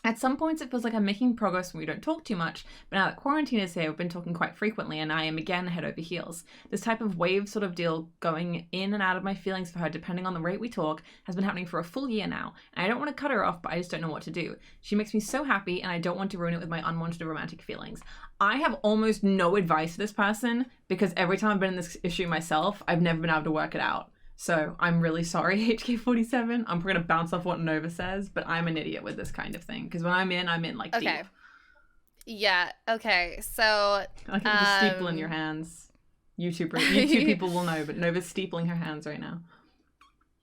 At some points, it feels like I'm making progress when we don't talk too much, but now that quarantine is here, we've been talking quite frequently, and I am again head over heels. This type of wave sort of deal, going in and out of my feelings for her depending on the rate we talk, has been happening for a full year now, and I don't want to cut her off, but I just don't know what to do. She makes me so happy, and I don't want to ruin it with my unwanted romantic feelings. I have almost no advice for this person, because every time I've been in this issue myself, I've never been able to work it out. So I'm really sorry, HK47. I'm going to bounce off what Nova says, but I'm an idiot with this kind of thing. Because when I'm in like okay. deep. Yeah, okay. So I can just steeple in your hands. YouTube people will know, but Nova's steepling her hands right now.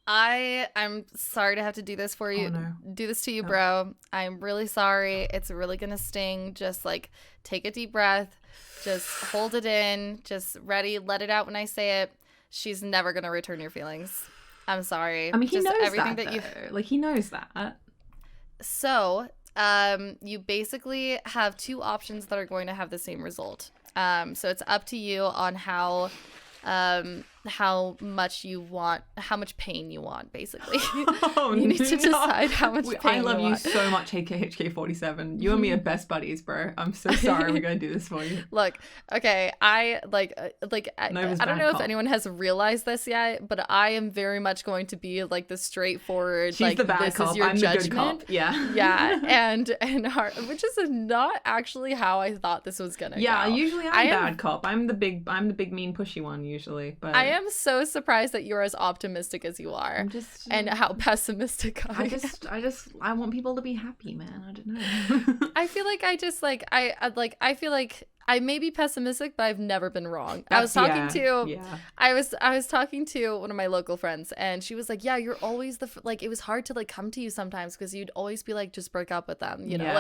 I'm sorry to have to do this for you. Oh, no. Do this to you, bro. I'm really sorry. It's really going to sting. Just like take a deep breath. Just hold it in. Just ready. Let it out when I say it. She's never going to return your feelings. I'm sorry. I mean, he just knows everything that, you like, he knows that. So, you basically have two options that are going to have the same result. So it's up to you on how much pain you want, basically. Oh, you need to decide how much pain I love you want. you so much, HK47. You and me are best buddies, bro. I'm so sorry we're going to do this for you. Look, okay, I don't know if anyone has realized this yet, but I am very much going to be like the straightforward, she's like, the bad this cop. is your I'm judgment. The good cop. Yeah. Yeah, and which is not actually how I thought this was gonna go. Usually I'm bad cop. I'm the big mean pushy one usually, but I am so surprised that you're as optimistic as you are, and how pessimistic I want people to be happy, man. I don't know. I feel like I feel like I may be pessimistic, but I've never been wrong. I was talking to one of my local friends, and she was like, "Yeah, you're always it was hard to like come to you sometimes because you'd always be like, just break up with them, you know,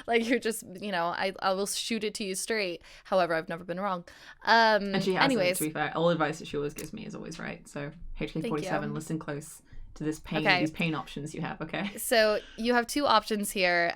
like you're just, you know, I will shoot it to you straight. However, I've never been wrong." And she hasn't, anyways, to be fair. All advice that she always gives me is always right. So HK47, listen close to this pain, these pain options you have, okay? So you have two options here.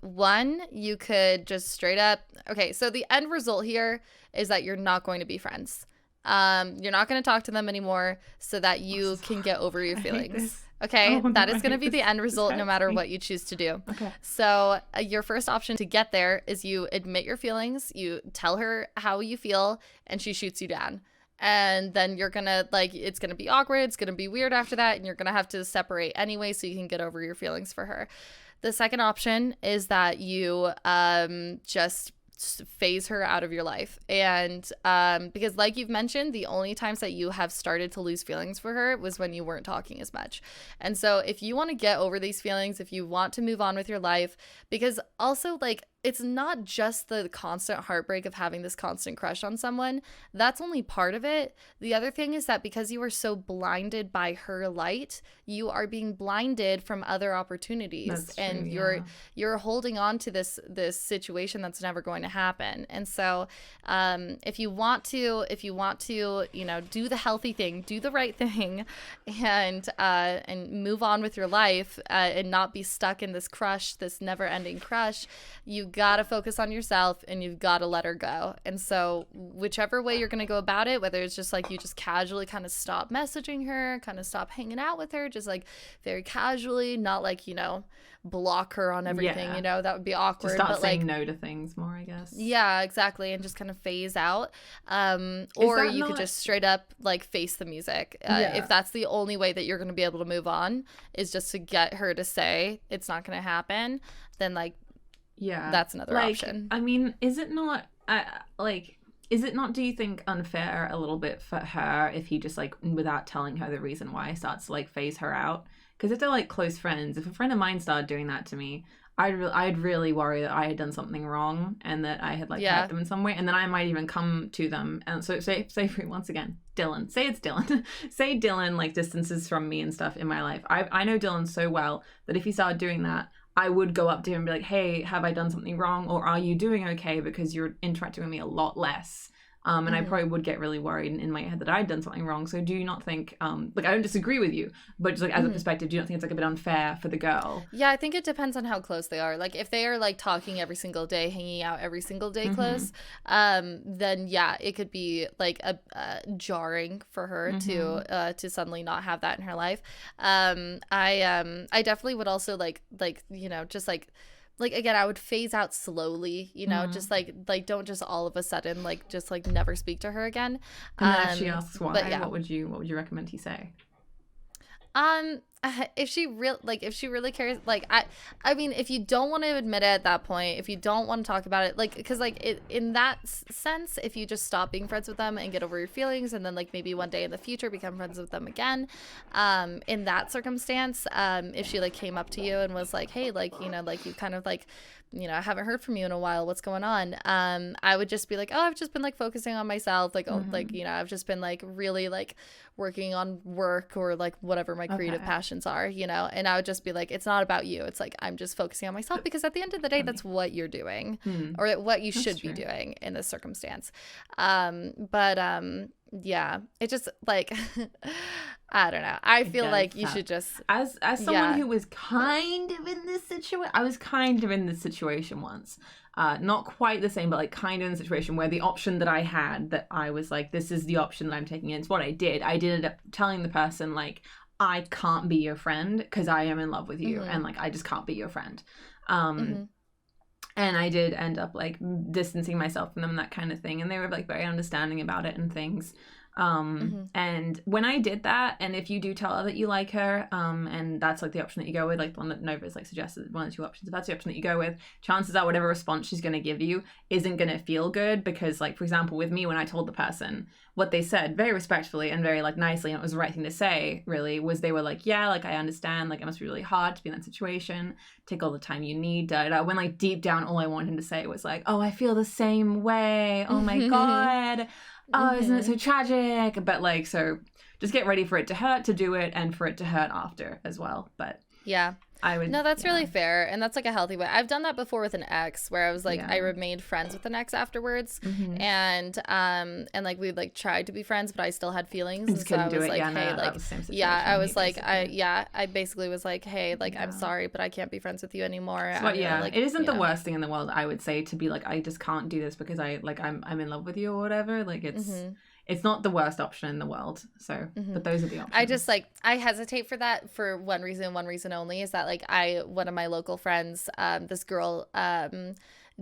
One, you could just straight up, okay, so the end result here is that you're not going to be friends. You're not going to talk to them anymore so that you can get over your feelings. Okay, that is going to be the end result no matter what you choose to do. Okay. So your first option to get there is you admit your feelings, you tell her how you feel, and she shoots you down. And then you're gonna, like, it's gonna be awkward, it's gonna be weird after that, and you're gonna have to separate anyway so you can get over your feelings for her. The second option is that you just phase her out of your life. And because, like you've mentioned, the only times that you have started to lose feelings for her was when you weren't talking as much. And so if you want to get over these feelings, if you want to move on with your life, because also, like, it's not just the constant heartbreak of having this constant crush on someone. That's only part of it. The other thing is that because you are so blinded by her light, you are being blinded from other opportunities. That's true, and you're holding on to this situation that's never going to happen. And so if you want to, you know, do the healthy thing, do the right thing, and move on with your life, and not be stuck in this crush, this never-ending crush, you gotta focus on yourself and you've gotta let her go. And so whichever way you're gonna go about it, whether it's just like you just casually kind of stop messaging her, kind of stop hanging out with her, just like very casually, not like, you know, block her on everything, you know, that would be awkward. Just start saying no to things more, I guess. Yeah, exactly. And just kind of phase out. Or you could just straight up like face the music. If that's the only way that you're going to be able to move on, is just to get her to say it's not going to happen, then like, that's another option. I mean, is it not do you think unfair a little bit for her if he just, like, without telling her the reason why, starts to like phase her out? Because if they're like close friends, if a friend of mine started doing that to me, I'd really worry that I had done something wrong and that I had like hurt them in some way, and then I might even come to them and so say once again, Dylan, say it's Dylan, say Dylan like distances from me and stuff in my life. I know Dylan so well that if he started doing that, I would go up to him and be like, hey, have I done something wrong, or are you doing okay, because you're interacting with me a lot less. And I probably would get really worried in my head that I'd done something wrong. So do you not think, like, I don't disagree with you, but just like as a perspective, do you not think it's like a bit unfair for the girl? Yeah, I think it depends on how close they are. Like if they are like talking every single day, hanging out every single day close, then yeah, it could be like a jarring for her to suddenly not have that in her life. I definitely would also like you know, just like again, I would phase out slowly, you know, just like don't just all of a sudden like just like never speak to her again. And then if she asks why, what would you recommend he say? If she really cares, like I mean, if you don't want to admit it at that point, if you don't want to talk about it, like, because like in that sense, if you just stop being friends with them and get over your feelings, and then like maybe one day in the future become friends with them again, in that circumstance, if she like came up to you and was like, hey, like, you know, like you kind of like, you know, I haven't heard from you in a while, what's going on? I would just be like, oh, I've just been like focusing on myself, like, oh, like, you know, I've just been like really like working on work or like whatever my creative passions are, you know. And I would just be like, it's not about you, it's like I'm just focusing on myself, because at the end of the day that's what you're doing, or what you should be doing in this circumstance. Yeah, it just like I don't know, I feel like you should just, as someone who was kind of in this situation, I was kind of in this situation once, not quite the same, but like kind of in the situation where the option that I had, that I was like, this is the option that I'm taking, and it's what I did end up telling the person like, I can't be your friend because I am in love with you, and like I just can't be your friend. And I did end up like distancing myself from them, that kind of thing. And they were like very understanding about it and things. And when I did that, and if you do tell her that you like her, and that's like the option that you go with, like the one that Nova's like suggested, one of the two options, if that's the option that you go with, chances are whatever response she's going to give you isn't going to feel good. Because like, for example, with me, when I told the person, what they said very respectfully and very like nicely, and it was the right thing to say, really, was they were like, yeah, like I understand, like it must be really hard to be in that situation, take all the time you need, when like deep down all I wanted him to say was like, oh, I feel the same way, oh my god, oh, isn't it so tragic? But like, so just get ready for it to hurt to do it, and for it to hurt after as well. But yeah, I would. No, that's really fair, and that's like a healthy way. I've done that before with an ex, where I was like, I remained friends with an ex afterwards, and like we like tried to be friends, but I still had feelings, and so I was like, hey, like, I was like, I basically was like, hey, like I'm sorry, but I can't be friends with you anymore. So, like, it isn't the worst thing in the world, I would say, to be like, I just can't do this because I'm in love with you or whatever. Like it's not the worst option in the world. So, but those are the options. I just like, I hesitate for that for one reason only, is that like one of my local friends, this girl,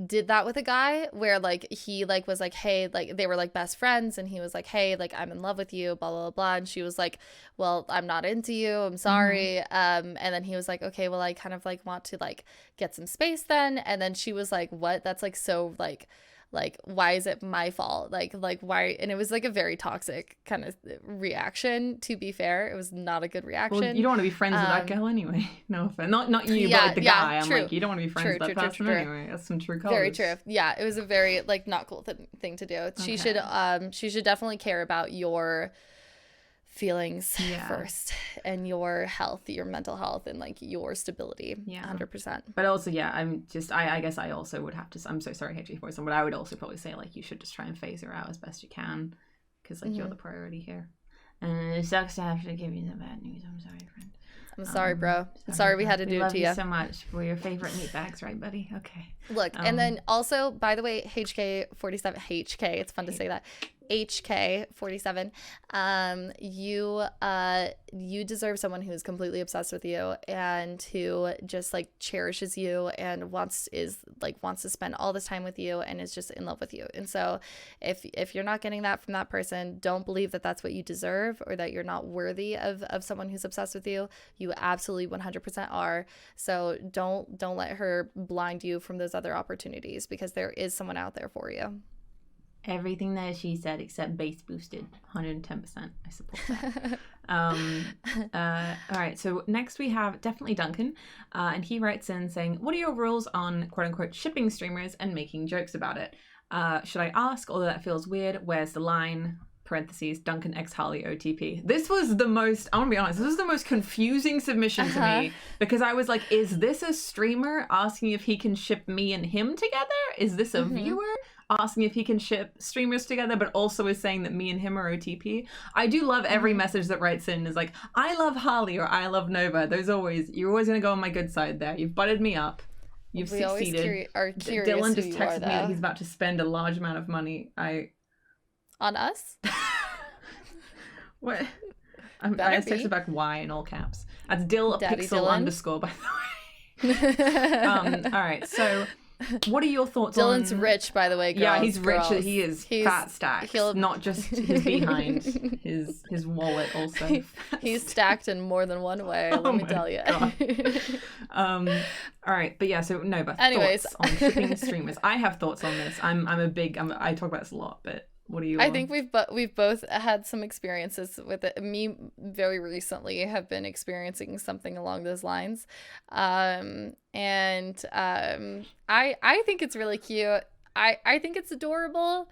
did that with a guy where like he like was like, hey, like they were like best friends, and he was like, hey, like I'm in love with you, blah blah blah, and she was like, well, I'm not into you, I'm sorry. And then he was like, okay, well, I kind of like want to like get some space then. And then she was like, what? That's like so like why is it my fault, like why? And it was like a very toxic kind of reaction, to be fair. It was not a good reaction. Well, you don't want to be friends with that girl anyway. No offense, not you, but like the guy. I'm like, you don't want to be friends with that person anyway. That's some true colors. Very true. Yeah, it was a very like not cool thing to do. Okay. She should definitely care about your feelings first, and your health, your mental health, and like your stability. 100%. But also I guess I also would have to, I'm so sorry HG for someone, but I would also probably say like you should just try and phase her out as best you can, because like you're the priority here, and it sucks to have to give you the bad news. I'm sorry, friend. I'm sorry, bro. Sorry we had to do it to you. Love you so much. We're your favorite meatbags, right, buddy? Okay. Look, and then also, by the way, HK47, HK, it's fun to say that. HK47, you deserve someone who is completely obsessed with you, and who just like cherishes you, and wants to spend all this time with you, and is just in love with you. And so if you're not getting that from that person, don't believe that that's what you deserve, or that you're not worthy of someone who's obsessed with you. You absolutely 100% are. So don't let her blind you from those other opportunities, because there is someone out there for you. Everything there she said except bass boosted. 110%. I support that. All right, so next we have definitely Duncan, and he writes in saying, what are your rules on quote unquote shipping streamers and making jokes about it? Should I ask, although that feels weird? Where's the line? Parentheses, Duncan x Harley OTP. This was the most, I want to be honest, this was the most confusing submission to me, because I was like, is this a streamer asking if he can ship me and him together? Is this a viewer asking if he can ship streamers together, but also is saying that me and him are OTP? I do love every message that writes in is like, I love Harley or I love Nova. You're always going to go on my good side there. You've butted me up. You've succeeded. Are curious Dylan just who you texted are, me that he's about to spend a large amount of money. On us? What? I texted back Y in all caps. That's Dill Pixel _ by the way. All right, so what are your thoughts on... Dylan's rich, by the way, girls. Yeah, he's rich. He is fat stacks. Not just his behind, his wallet also. He's stacked in more than one way, let me tell you. All right, but yeah, so Nova, thoughts on shipping streamers. I have thoughts on this. I talk about this a lot, but what do you... I think we've both had some experiences with it. Me, very recently, have been experiencing something along those lines. I think it's really cute. I think it's adorable.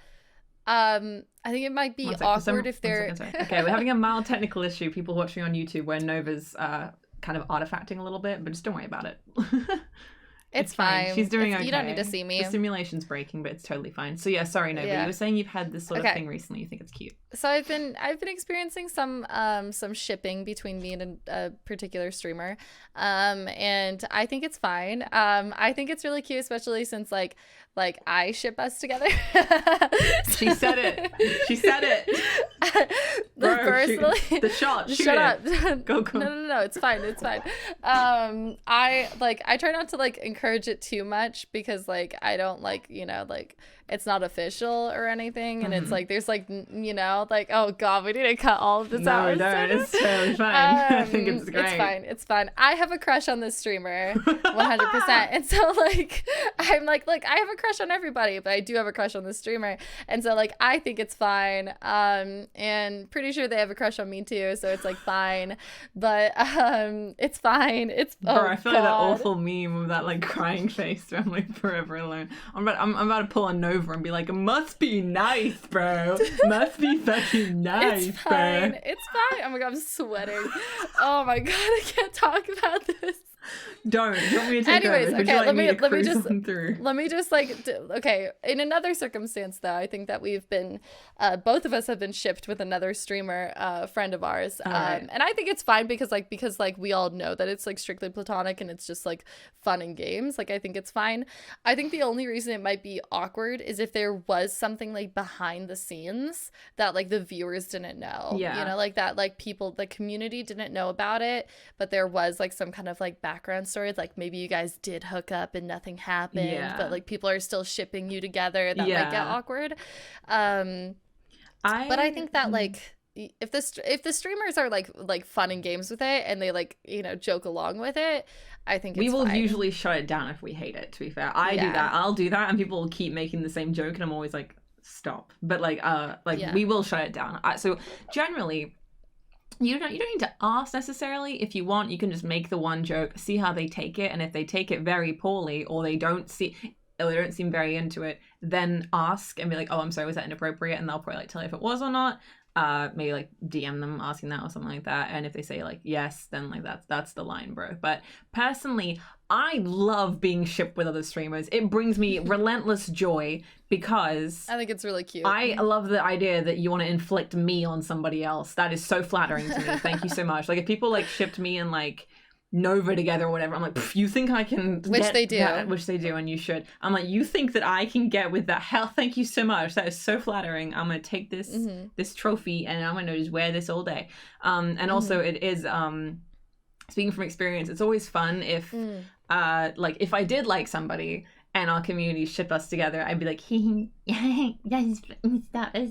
I think it might be awkward if they're... Okay, we're having a mild technical issue, people watching on YouTube, where Nova's kind of artifacting a little bit, but just don't worry about it. It's fine. She's doing okay. You don't need to see me. The simulation's breaking, but it's totally fine. So yeah, sorry, Nova. You were saying you've had this sort of thing recently. You think it's cute. So I've been experiencing some shipping between me and a particular streamer, and I think it's fine. I think it's really cute, especially since like I ship us together. She said it. She said it. Bro, personally, shoot the shot. Shoot shut it. up. Go. No. It's fine. I try not to encourage it too much, because I don't it's not official or anything, and it's there's oh god, we need to cut all of this out. No, it's totally fine. I think it's great. It's fine. I have a crush on this streamer 100%, and so I'm I have a crush on everybody, but I do have a crush on this streamer, and so I think it's fine, and pretty sure they have a crush on me too, so it's fine, but it's fine. I feel like that awful meme of that crying face where I'm forever alone. I'm about to pull a Nova and be like, it must be nice, bro. Must be fucking nice, it's fine. bro. It's fine. Oh my god, I'm sweating. Oh my god, I can't talk about this. Don't. You want me to take Anyways, over? okay, let me just okay, in another circumstance though, I think that we've been both of us have been shipped with another streamer, friend of ours, right. And I think it's fine because we all know that it's strictly platonic and it's just fun and games. I think it's fine. I think the only reason it might be awkward is if there was something behind the scenes that the viewers didn't know. That people, the community didn't know about it, but there was some kind of background story, maybe you guys did hook up and nothing happened, but people are still shipping you together, that might get awkward. But I think that if the streamers are fun and games with it and they joke along with it, I think it's fine. Usually shut it down if we hate it, to be fair. Do that. I'll do that, and people will keep making the same joke, and I'm always stop. But we will shut it down. So generally, you don't need to ask necessarily. If you want, you can just make the one joke, see how they take it, and if they take it very poorly, or they don't seem very into it, then ask and be oh, I'm sorry, was that inappropriate? And they'll probably tell you if it was or not. Maybe DM them asking that or something like that, and if they say yes, then that's the line, bro. But personally, I love being shipped with other streamers. It brings me relentless joy, because I think it's really cute. I love the idea that you want to inflict me on somebody else. That is so flattering to me. Thank you so much. If people shipped me and Nova together or whatever, I'm you think I can which they do that? Which they do, and you should. I'm you think that I can get with that? Hell, thank you so much. That is so flattering. I'm gonna take this this trophy and I'm gonna just wear this all day. And also it is speaking from experience, it's always fun if if I did like somebody and our community shipped us together, I'd be it's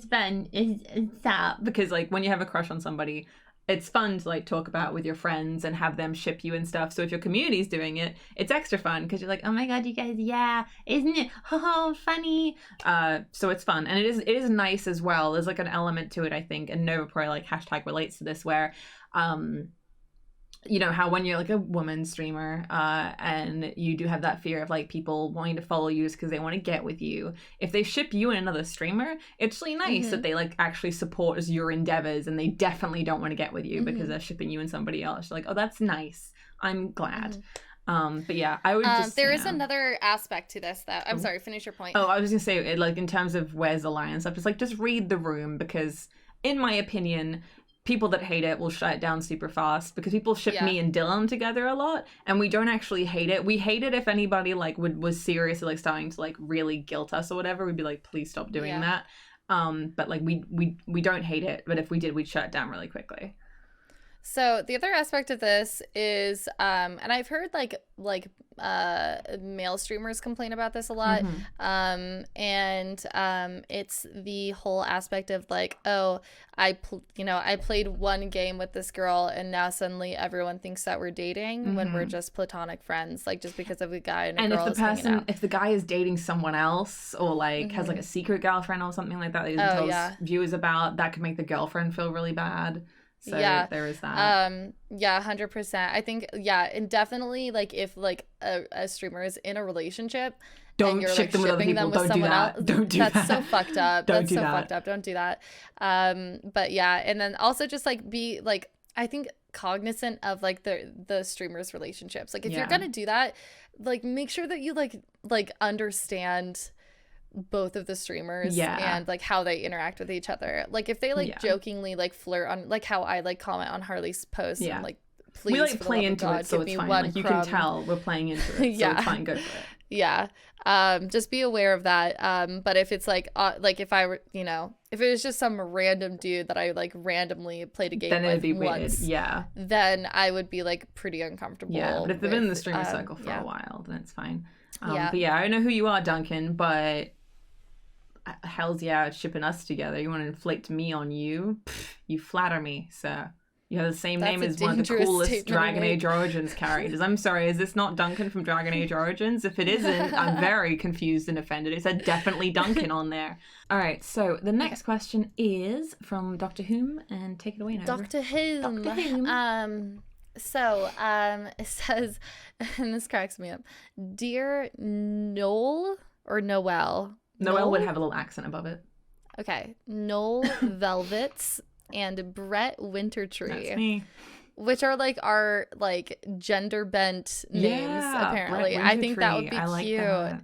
fun, stop, because when you have a crush on somebody, it's fun to like talk about with your friends and have them ship you and stuff. So if your community's doing it, it's extra fun because you're like, oh my god, you guys, yeah, isn't it? Oh, funny. So it's fun, and it is nice as well. There's like an element to it, I think, and Nova probably like hashtag relates to this where, you know how when you're like a woman streamer and you do have that fear of like people wanting to follow you because they want to get with you, if they ship you and another streamer, it's really nice that they like actually support your endeavors and they definitely don't want to get with you because they're shipping you and somebody else. You're like, oh, that's nice, I'm glad. But yeah, I would just there is another aspect to this that I'm sorry, finish your point. I was gonna say, like, in terms of where's the line and stuff, just like just read the room, because in my opinion, people that hate it will shut it down super fast, because people ship me and Dylan together a lot, and we don't actually hate it. We hate it if anybody like was seriously like starting to like really guilt us or whatever. We'd be like, please stop doing that. But like we don't hate it, but if we did, we'd shut it down really quickly. So the other aspect of this is, and I've heard like male streamers complain about this a lot, and it's the whole aspect of like, oh, I played one game with this girl and now suddenly everyone thinks that we're dating when we're just platonic friends, like just because of a guy and a girl is hanging out. If the guy is dating someone else or like has like a secret girlfriend or something like that he doesn't tell viewers about, that could make the girlfriend feel really bad. So there is that. 100%. I think, and definitely like if like a streamer is in a relationship don't and you're ship like them with other shipping people. them with Don't someone do that. else, don't do that. That's so fucked up. Don't That's do so that. fucked up. Don't do that. But yeah, and then also just like be like, I think cognizant of like the streamers' relationships. Like if you're gonna do that, like make sure that you like understand both of the streamers and like how they interact with each other. Like if they like jokingly like flirt on, like how I like comment on Harley's post and like, please, we like for play the love into of God, it, so give it's me fine. one Like you crumb. can tell we're playing into it, so it's fine. Go for it. Just be aware of that. But if it's like if I were, if it was just some random dude that I like randomly played a game then with it'd be once, weird. Then I would be like pretty uncomfortable. But if they've been in the streamer circle for a while, then it's fine. But yeah, I don't know who you are, Duncan, but hell's yeah, shipping us together. You want to inflict me on you? Pff, you flatter me, sir. You have the same name as one of the coolest Dragon Age Origins characters. I'm sorry, is this not Duncan from Dragon Age Origins? If it isn't, I'm very confused and offended. It said definitely Duncan on there. All right, so the next question is from Dr. Whom, and take it away now. Dr. Whom. Dr. Whom. It says, and this cracks me up. Dear Noel or Noel? Noel would have a little accent above it. Okay. Noel Velvets and Brett Wintertree. That's me. Which are like our like gender bent names, apparently. I think that would be cute.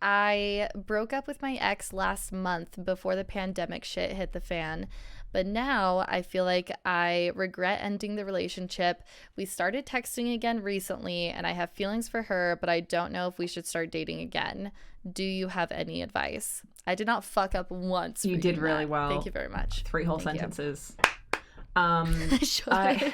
I broke up with my ex last month before the pandemic shit hit the fan. But now I feel like I regret ending the relationship. We started texting again recently, and I have feelings for her, but I don't know if we should start dating again. Do you have any advice? I did not fuck up once. You did really well. Thank you very much. 3 whole sentences. I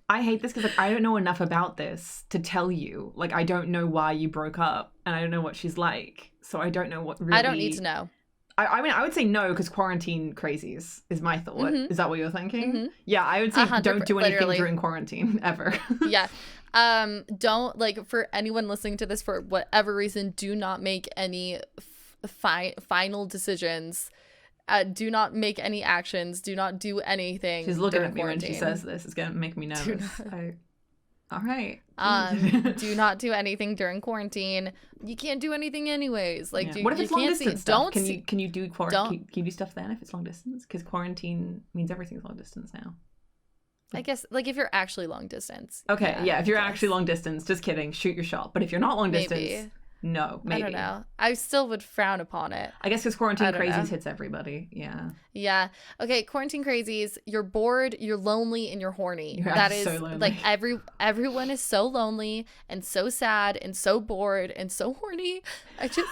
hate this because like, I don't know enough about this to tell you. Like, I don't know why you broke up, and I don't know what she's like. So I don't know what really... I don't need to know. I mean, I would say no, because quarantine crazies is my thought. Is that what you're thinking? Yeah, I would say don't do anything during quarantine, ever. Don't, like, for anyone listening to this, for whatever reason, do not make any final decisions. Do not make any actions. Do not do anything. She's looking at me when she says this. It's going to make me nervous. All right. Do not do anything during quarantine. You can't do anything anyways. Like, what if it's long distance stuff? Can you do stuff then if it's long distance? Because quarantine means everything's long distance now. I guess, like, if you're actually long distance. Okay, if you're actually long distance, just kidding, shoot your shot. But if you're not long distance, no, maybe. I don't know. I still would frown upon it. I guess because quarantine crazies hits everybody. Yeah. Okay, quarantine crazies. You're bored, you're lonely, and you're horny. That is so lonely. Like everyone is so lonely and so sad and so bored and so horny. I just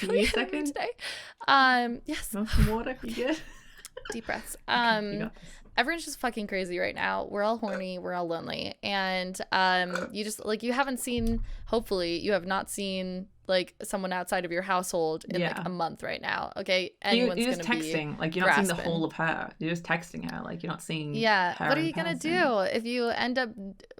really second today. Yes. Some water, you good? Deep breaths. Everyone's just fucking crazy right now. We're all horny. We're all lonely. And you just, like, you haven't seen, hopefully, you have not seen like someone outside of your household in like a month right now. Okay, anyone's you're just texting, like you're not seeing the whole of her. You're just texting her, like you're not seeing. Yeah, her what are you gonna do if you end up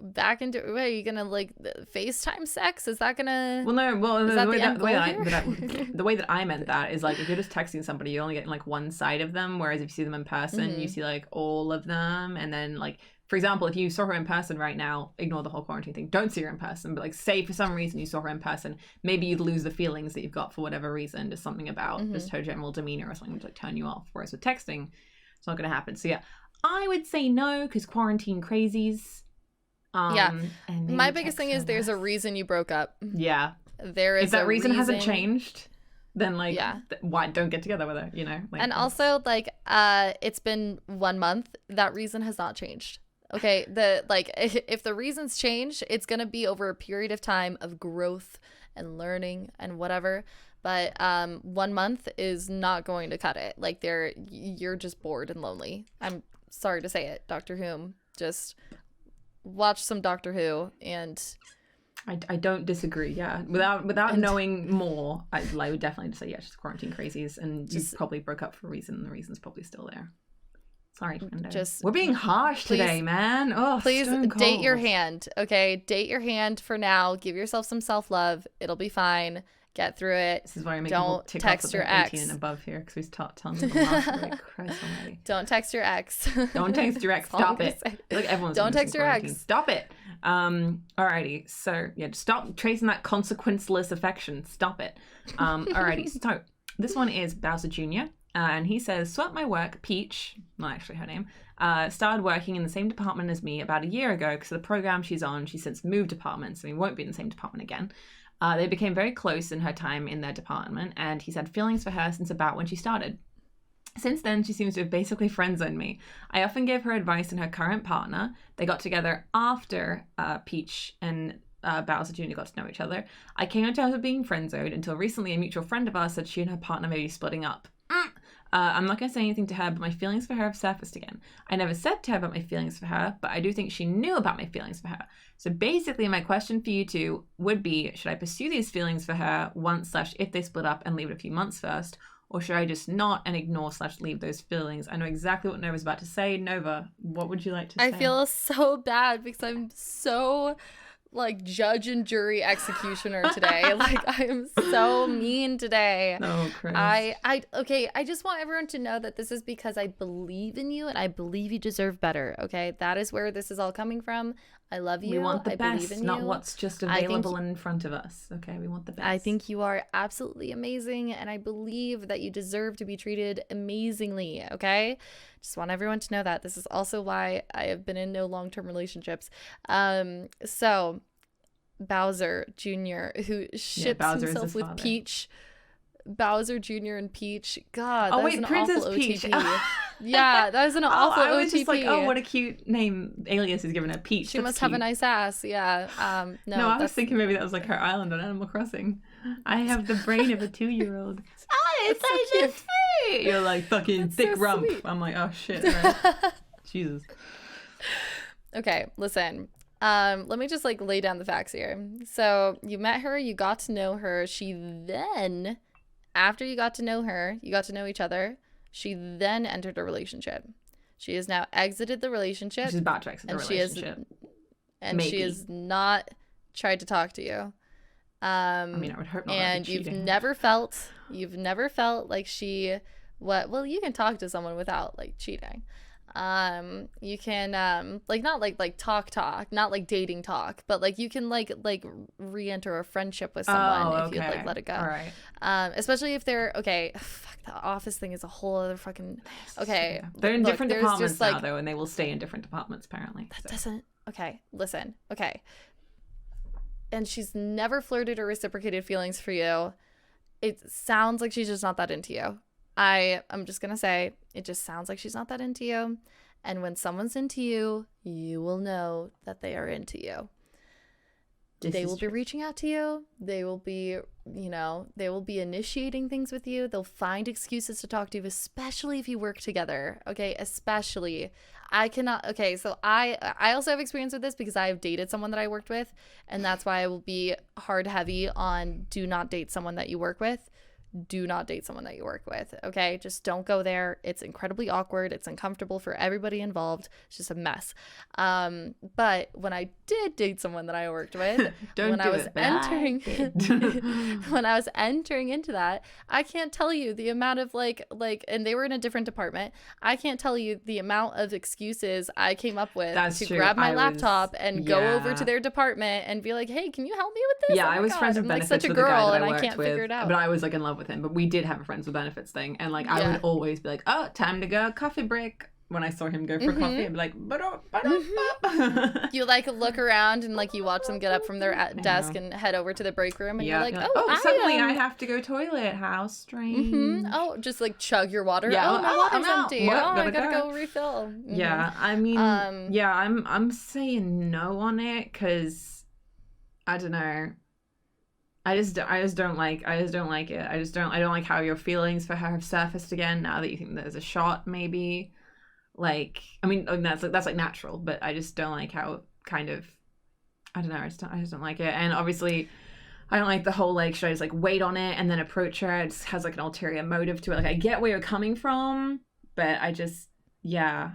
back into? What, are you gonna like FaceTime sex? Is that gonna? Well, no. Well, the way that I meant that is like if you're just texting somebody, you're only getting like one side of them. Whereas if you see them in person, you see like all of them, and then like. For example, if you saw her in person right now, ignore the whole quarantine thing. Don't see her in person, but like say for some reason you saw her in person, maybe you'd lose the feelings that you've got for whatever reason. Just something about just her general demeanor or something would like turn you off. Whereas with texting, it's not going to happen. So yeah, I would say no because quarantine crazies. My biggest thing is there's a reason you broke up. Yeah, there is. If that reason hasn't changed, then like why don't get together with her? You know. Like, and also like it's been 1 month. That reason has not changed. Okay, if the reasons change, it's gonna be over a period of time of growth and learning and whatever. But 1 month is not going to cut it. Like you're just bored and lonely. I'm sorry to say it, Doctor Who. Just watch some Doctor Who, and I don't disagree. Yeah, without knowing more, I would definitely say just quarantine crazies, and you probably broke up for a reason. And the reason's probably still there. Sorry, we're being harsh today, man. Oh, please date your hand, okay? Date your hand for now. Give yourself some self-love. It'll be fine. Get through it. This is why I make people tick text your ex 18 and above here because we've telling people Christ almighty. Don't text your ex. Don't text your ex. Stop it. Like everyone's don't text your ex. Stop it. Alrighty. So yeah, just stop tracing that consequenceless affection. Stop it. Alrighty. So this one is Bowser Jr. And he says, so at my work, Peach, not actually her name, started working in the same department as me about a year ago because of the program she's on. She's since moved departments, so we won't be in the same department again. They became very close in her time in their department, and he's had feelings for her since about when she started. Since then, she seems to have basically friend-zoned me. I often gave her advice on her current partner. They got together after Peach and Bowser Jr. got to know each other. I came to terms with being friend-zoned until recently a mutual friend of ours said she and her partner may be splitting up. I'm not going to say anything to her, but my feelings for her have surfaced again. I never said to her about my feelings for her, but I do think she knew about my feelings for her. So basically, my question for you two would be, should I pursue these feelings for her once/if they split up and leave it a few months first? Or should I just not and ignore/leave those feelings? I know exactly what Nova's about to say. Nova, what would you like to say? I feel so bad because I'm so like judge and jury executioner today. Like I am so mean today. Oh, Chris. I just want everyone to know that this is because I believe in you and I believe you deserve better. Okay, that is where this is all coming from. I love you. We want the I best, believe in not you. What's just available in front of us. Okay, we want the best. I think you are absolutely amazing, and I believe that you deserve to be treated amazingly. Okay, just want everyone to know that. This is also why I have been in no long-term relationships. So Bowser Jr., who ships himself with father. Peach. Bowser Jr. and Peach. God, that was an Princess awful Peach. OTP. Yeah, that was an awful OTP. I was just like, oh, what a cute name alias is given her. Peach. She must have a nice ass. Yeah. No, I was thinking maybe that was like her island on Animal Crossing. I have the brain of a 2-year-old. It's so cute. Sweet. You're like fucking thick so rump. Sweet. I'm like, oh shit. Right. Jesus. Okay, listen. Let me just like lay down the facts here. So you met her, you got to know her. She then, after you got to know her, you got to know each other. She then entered a relationship. She has now exited the relationship. She's about to exit the relationship. She has not tried to talk to you. I mean, I would hope not. And you've never felt like she, well, you can talk to someone without like cheating. You can like not like talk, not like dating talk, but like you can like re-enter a friendship with someone if you'd like let it go. All right. Especially if they're fuck, the office thing is a whole other fucking okay. They're in different departments now though, and they will stay in different departments apparently. That doesn't listen. And she's never flirted or reciprocated feelings for you. It sounds like she's just not that into you. I'm just gonna say it just sounds like she's not that into you, and when someone's into you, you will know that they are into you. They will be reaching out to you. They will be, they will be initiating things with you. They'll find excuses to talk to you, especially if you work together. Okay, especially. I cannot. Okay, so I also have experience with this because I have dated someone that I worked with, and that's why I will be hard heavy on do not date someone that you work with. Do not date someone that you work with. Okay, just don't go there. It's incredibly awkward. It's uncomfortable for everybody involved. It's just a mess. But when I did date someone that I worked with, when I was entering into that, I can't tell you the amount of like, and they were in a different department. I can't tell you the amount of excuses I came up with grab my laptop and go over to their department and be like, hey, can you help me with this? Yeah, I was friends with benefits with a guy that I worked with, figure it out. But I was like in love with him. But we did have a friends with benefits thing, and like I would always be like, oh, time to go coffee break. When I saw him go for coffee, I'd be like, you like look around and like you watch them get up from their desk and head over to the break room, and you're like, suddenly I have to go toilet. How strange. Oh, just like chug your water. Yeah, my water's empty. I gotta go refill. Yeah, I mean, I'm saying no on it because I don't know. I just don't like it. I don't like how your feelings for her have surfaced again now that you think there's a shot, maybe. Like, I mean, that's like natural, but I just don't like how kind of, I don't know, I just don't like it. And obviously I don't like the whole like, should I just like wait on it and then approach her? It just has like an ulterior motive to it. Like, I get where you're coming from, but I just, yeah.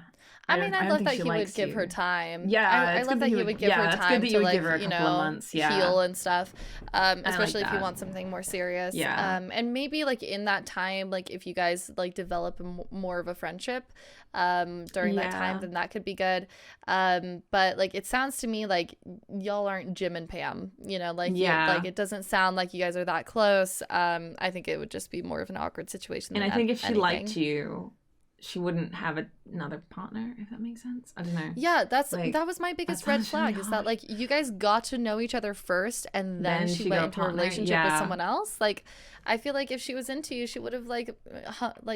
I mean, I love that he would give her time. Yeah, I love that he would give her time to like, months, heal and stuff. Especially if you want something more serious. Yeah. And maybe like in that time, like if you guys like develop more of a friendship, during that time, then that could be good. But like it sounds to me like y'all aren't Jim and Pam. Like it doesn't sound like you guys are that close. I think it would just be more of an awkward situation. And I think if she liked you, she wouldn't have another partner, if that makes sense. I don't know. Yeah, that was my biggest red flag, really is that like you guys got to know each other first and then she went into a relationship with someone else. Like I feel like if she was into you, she would have like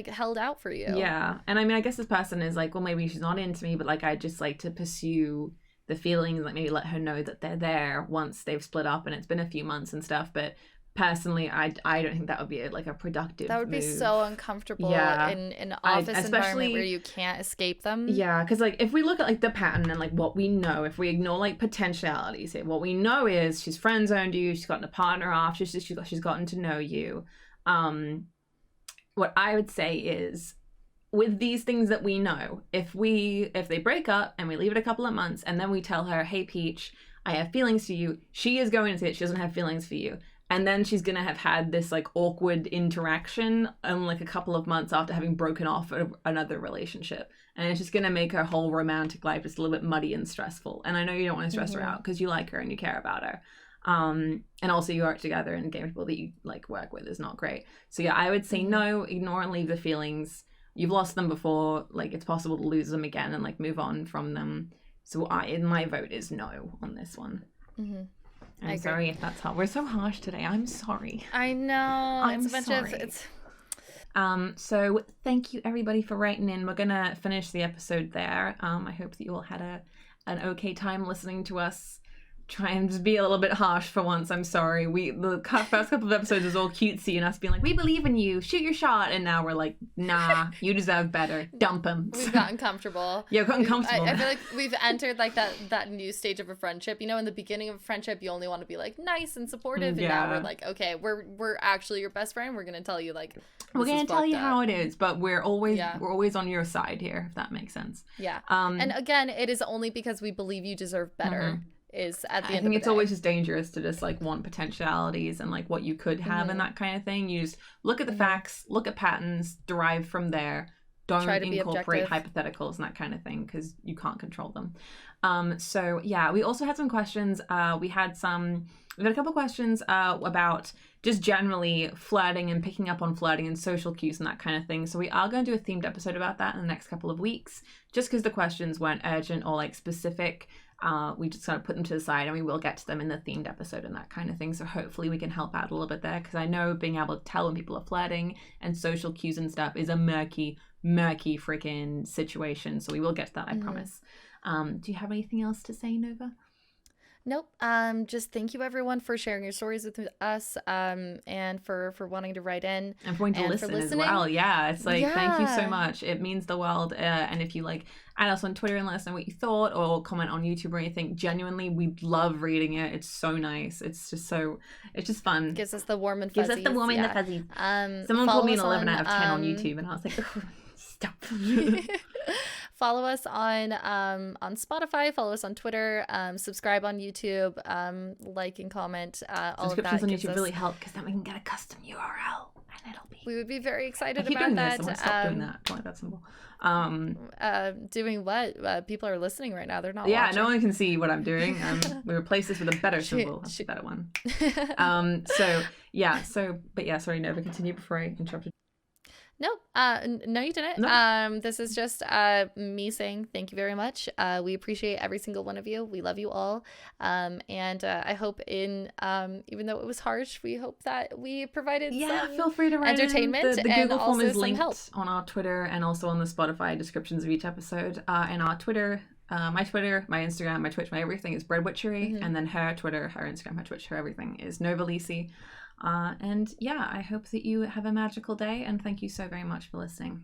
held out for you. Yeah. And I mean, I guess this person is like, well, maybe she's not into me, but like I just like to pursue the feelings, like maybe let her know that they're there once they've split up and it's been a few months and stuff. But personally, I don't think that would be a productive That would move. be so uncomfortable in an office environment where you can't escape them. Yeah, because like if we look at like the pattern and like what we know, if we ignore like potentialities here, what we know is she's friend zoned you, she's gotten a partner off, she's gotten to know you. What I would say is, with these things that we know, if they break up and we leave it a couple of months and then we tell her, hey Peach, I have feelings for you, she is going to say that she doesn't have feelings for you. And then she's going to have had this like awkward interaction in like a couple of months after having broken off another relationship. And it's just going to make her whole romantic life just a little bit muddy and stressful. And I know you don't want to stress her out because you like her and you care about her. And also you work together and getting people that you like work with is not great. So yeah, I would say no, ignore and leave the feelings. You've lost them before. Like it's possible to lose them again and like move on from them. So my vote is no on this one. Mm-hmm. I'm sorry if that's hard. We're so harsh today. I'm sorry. I know. It's a bunch of so thank you everybody for writing in. We're gonna finish the episode there. I hope that you all had an okay time listening to us try and just be a little bit harsh for once. I'm sorry. The first couple of episodes was all cutesy and us being like, we believe in you, shoot your shot, and now we're like, nah, you deserve better, dump him. We've gotten comfortable. Yeah, we've gotten comfortable. I feel like we've entered like that new stage of a friendship. In the beginning of a friendship, you only want to be like nice and supportive, and now we're like, okay, we're actually your best friend. We're gonna tell you like, we're gonna tell you how it is, but we're always on your side here, if that makes sense. Yeah. And again, it is only because we believe you deserve better. Mm-hmm. Is at the end of the day. I think it's always just dangerous to just like want potentialities and like what you could have and that kind of thing. You just look at the facts, look at patterns, derive from there. Don't incorporate hypotheticals and that kind of thing because you can't control them. So yeah, we also had some questions. We've had a couple questions about just generally flirting and picking up on flirting and social cues and that kind of thing. So we are going to do a themed episode about that in the next couple of weeks, just because the questions weren't urgent or like specific. We just kind of put them to the side and we will get to them in the themed episode and that kind of thing. So hopefully we can help out a little bit there, because I know being able to tell when people are flirting and social cues and stuff is a murky freaking situation. So we will get to that, I promise. Do you have anything else to say, Nova? Nope. Just thank you everyone for sharing your stories with us, and for wanting to write in and for wanting to listen as well. Yeah, it's like thank you so much. It means the world. And if you like add us on Twitter and let us know what you thought, or comment on YouTube or anything, genuinely we love reading it. It's so nice. It's just fun. Gives us the warm and fuzzies. Gives us the warm and the fuzzies. Someone called me an 11 out of 10 on YouTube, and I was like, oh, stop. Follow us on Spotify, follow us on Twitter, subscribe on YouTube, like and comment. All of that on YouTube really help, because then we can get a custom URL, and it'll be. We would be very excited about that. Someone stop doing that. Don't like that symbol. Doing what? People are listening right now. They're not. Yeah, watching. No one can see what I'm doing. We replace this with a better symbol. That's a better one. Sorry, Nova, continue before I interrupted. Nope. No, you didn't. No. This is just me saying thank you very much. We appreciate every single one of you. We love you all. And I hope even though it was harsh, we hope that we provided some feel free to write entertainment. The Google form is linked help on our Twitter and also on the Spotify descriptions of each episode. And our Twitter, my Twitter, my Instagram, my Twitch, my everything is Bread Witchery. And then her Twitter, her Instagram, her Twitch, her everything is Nova Lisi. I hope that you have a magical day, and thank you so very much for listening.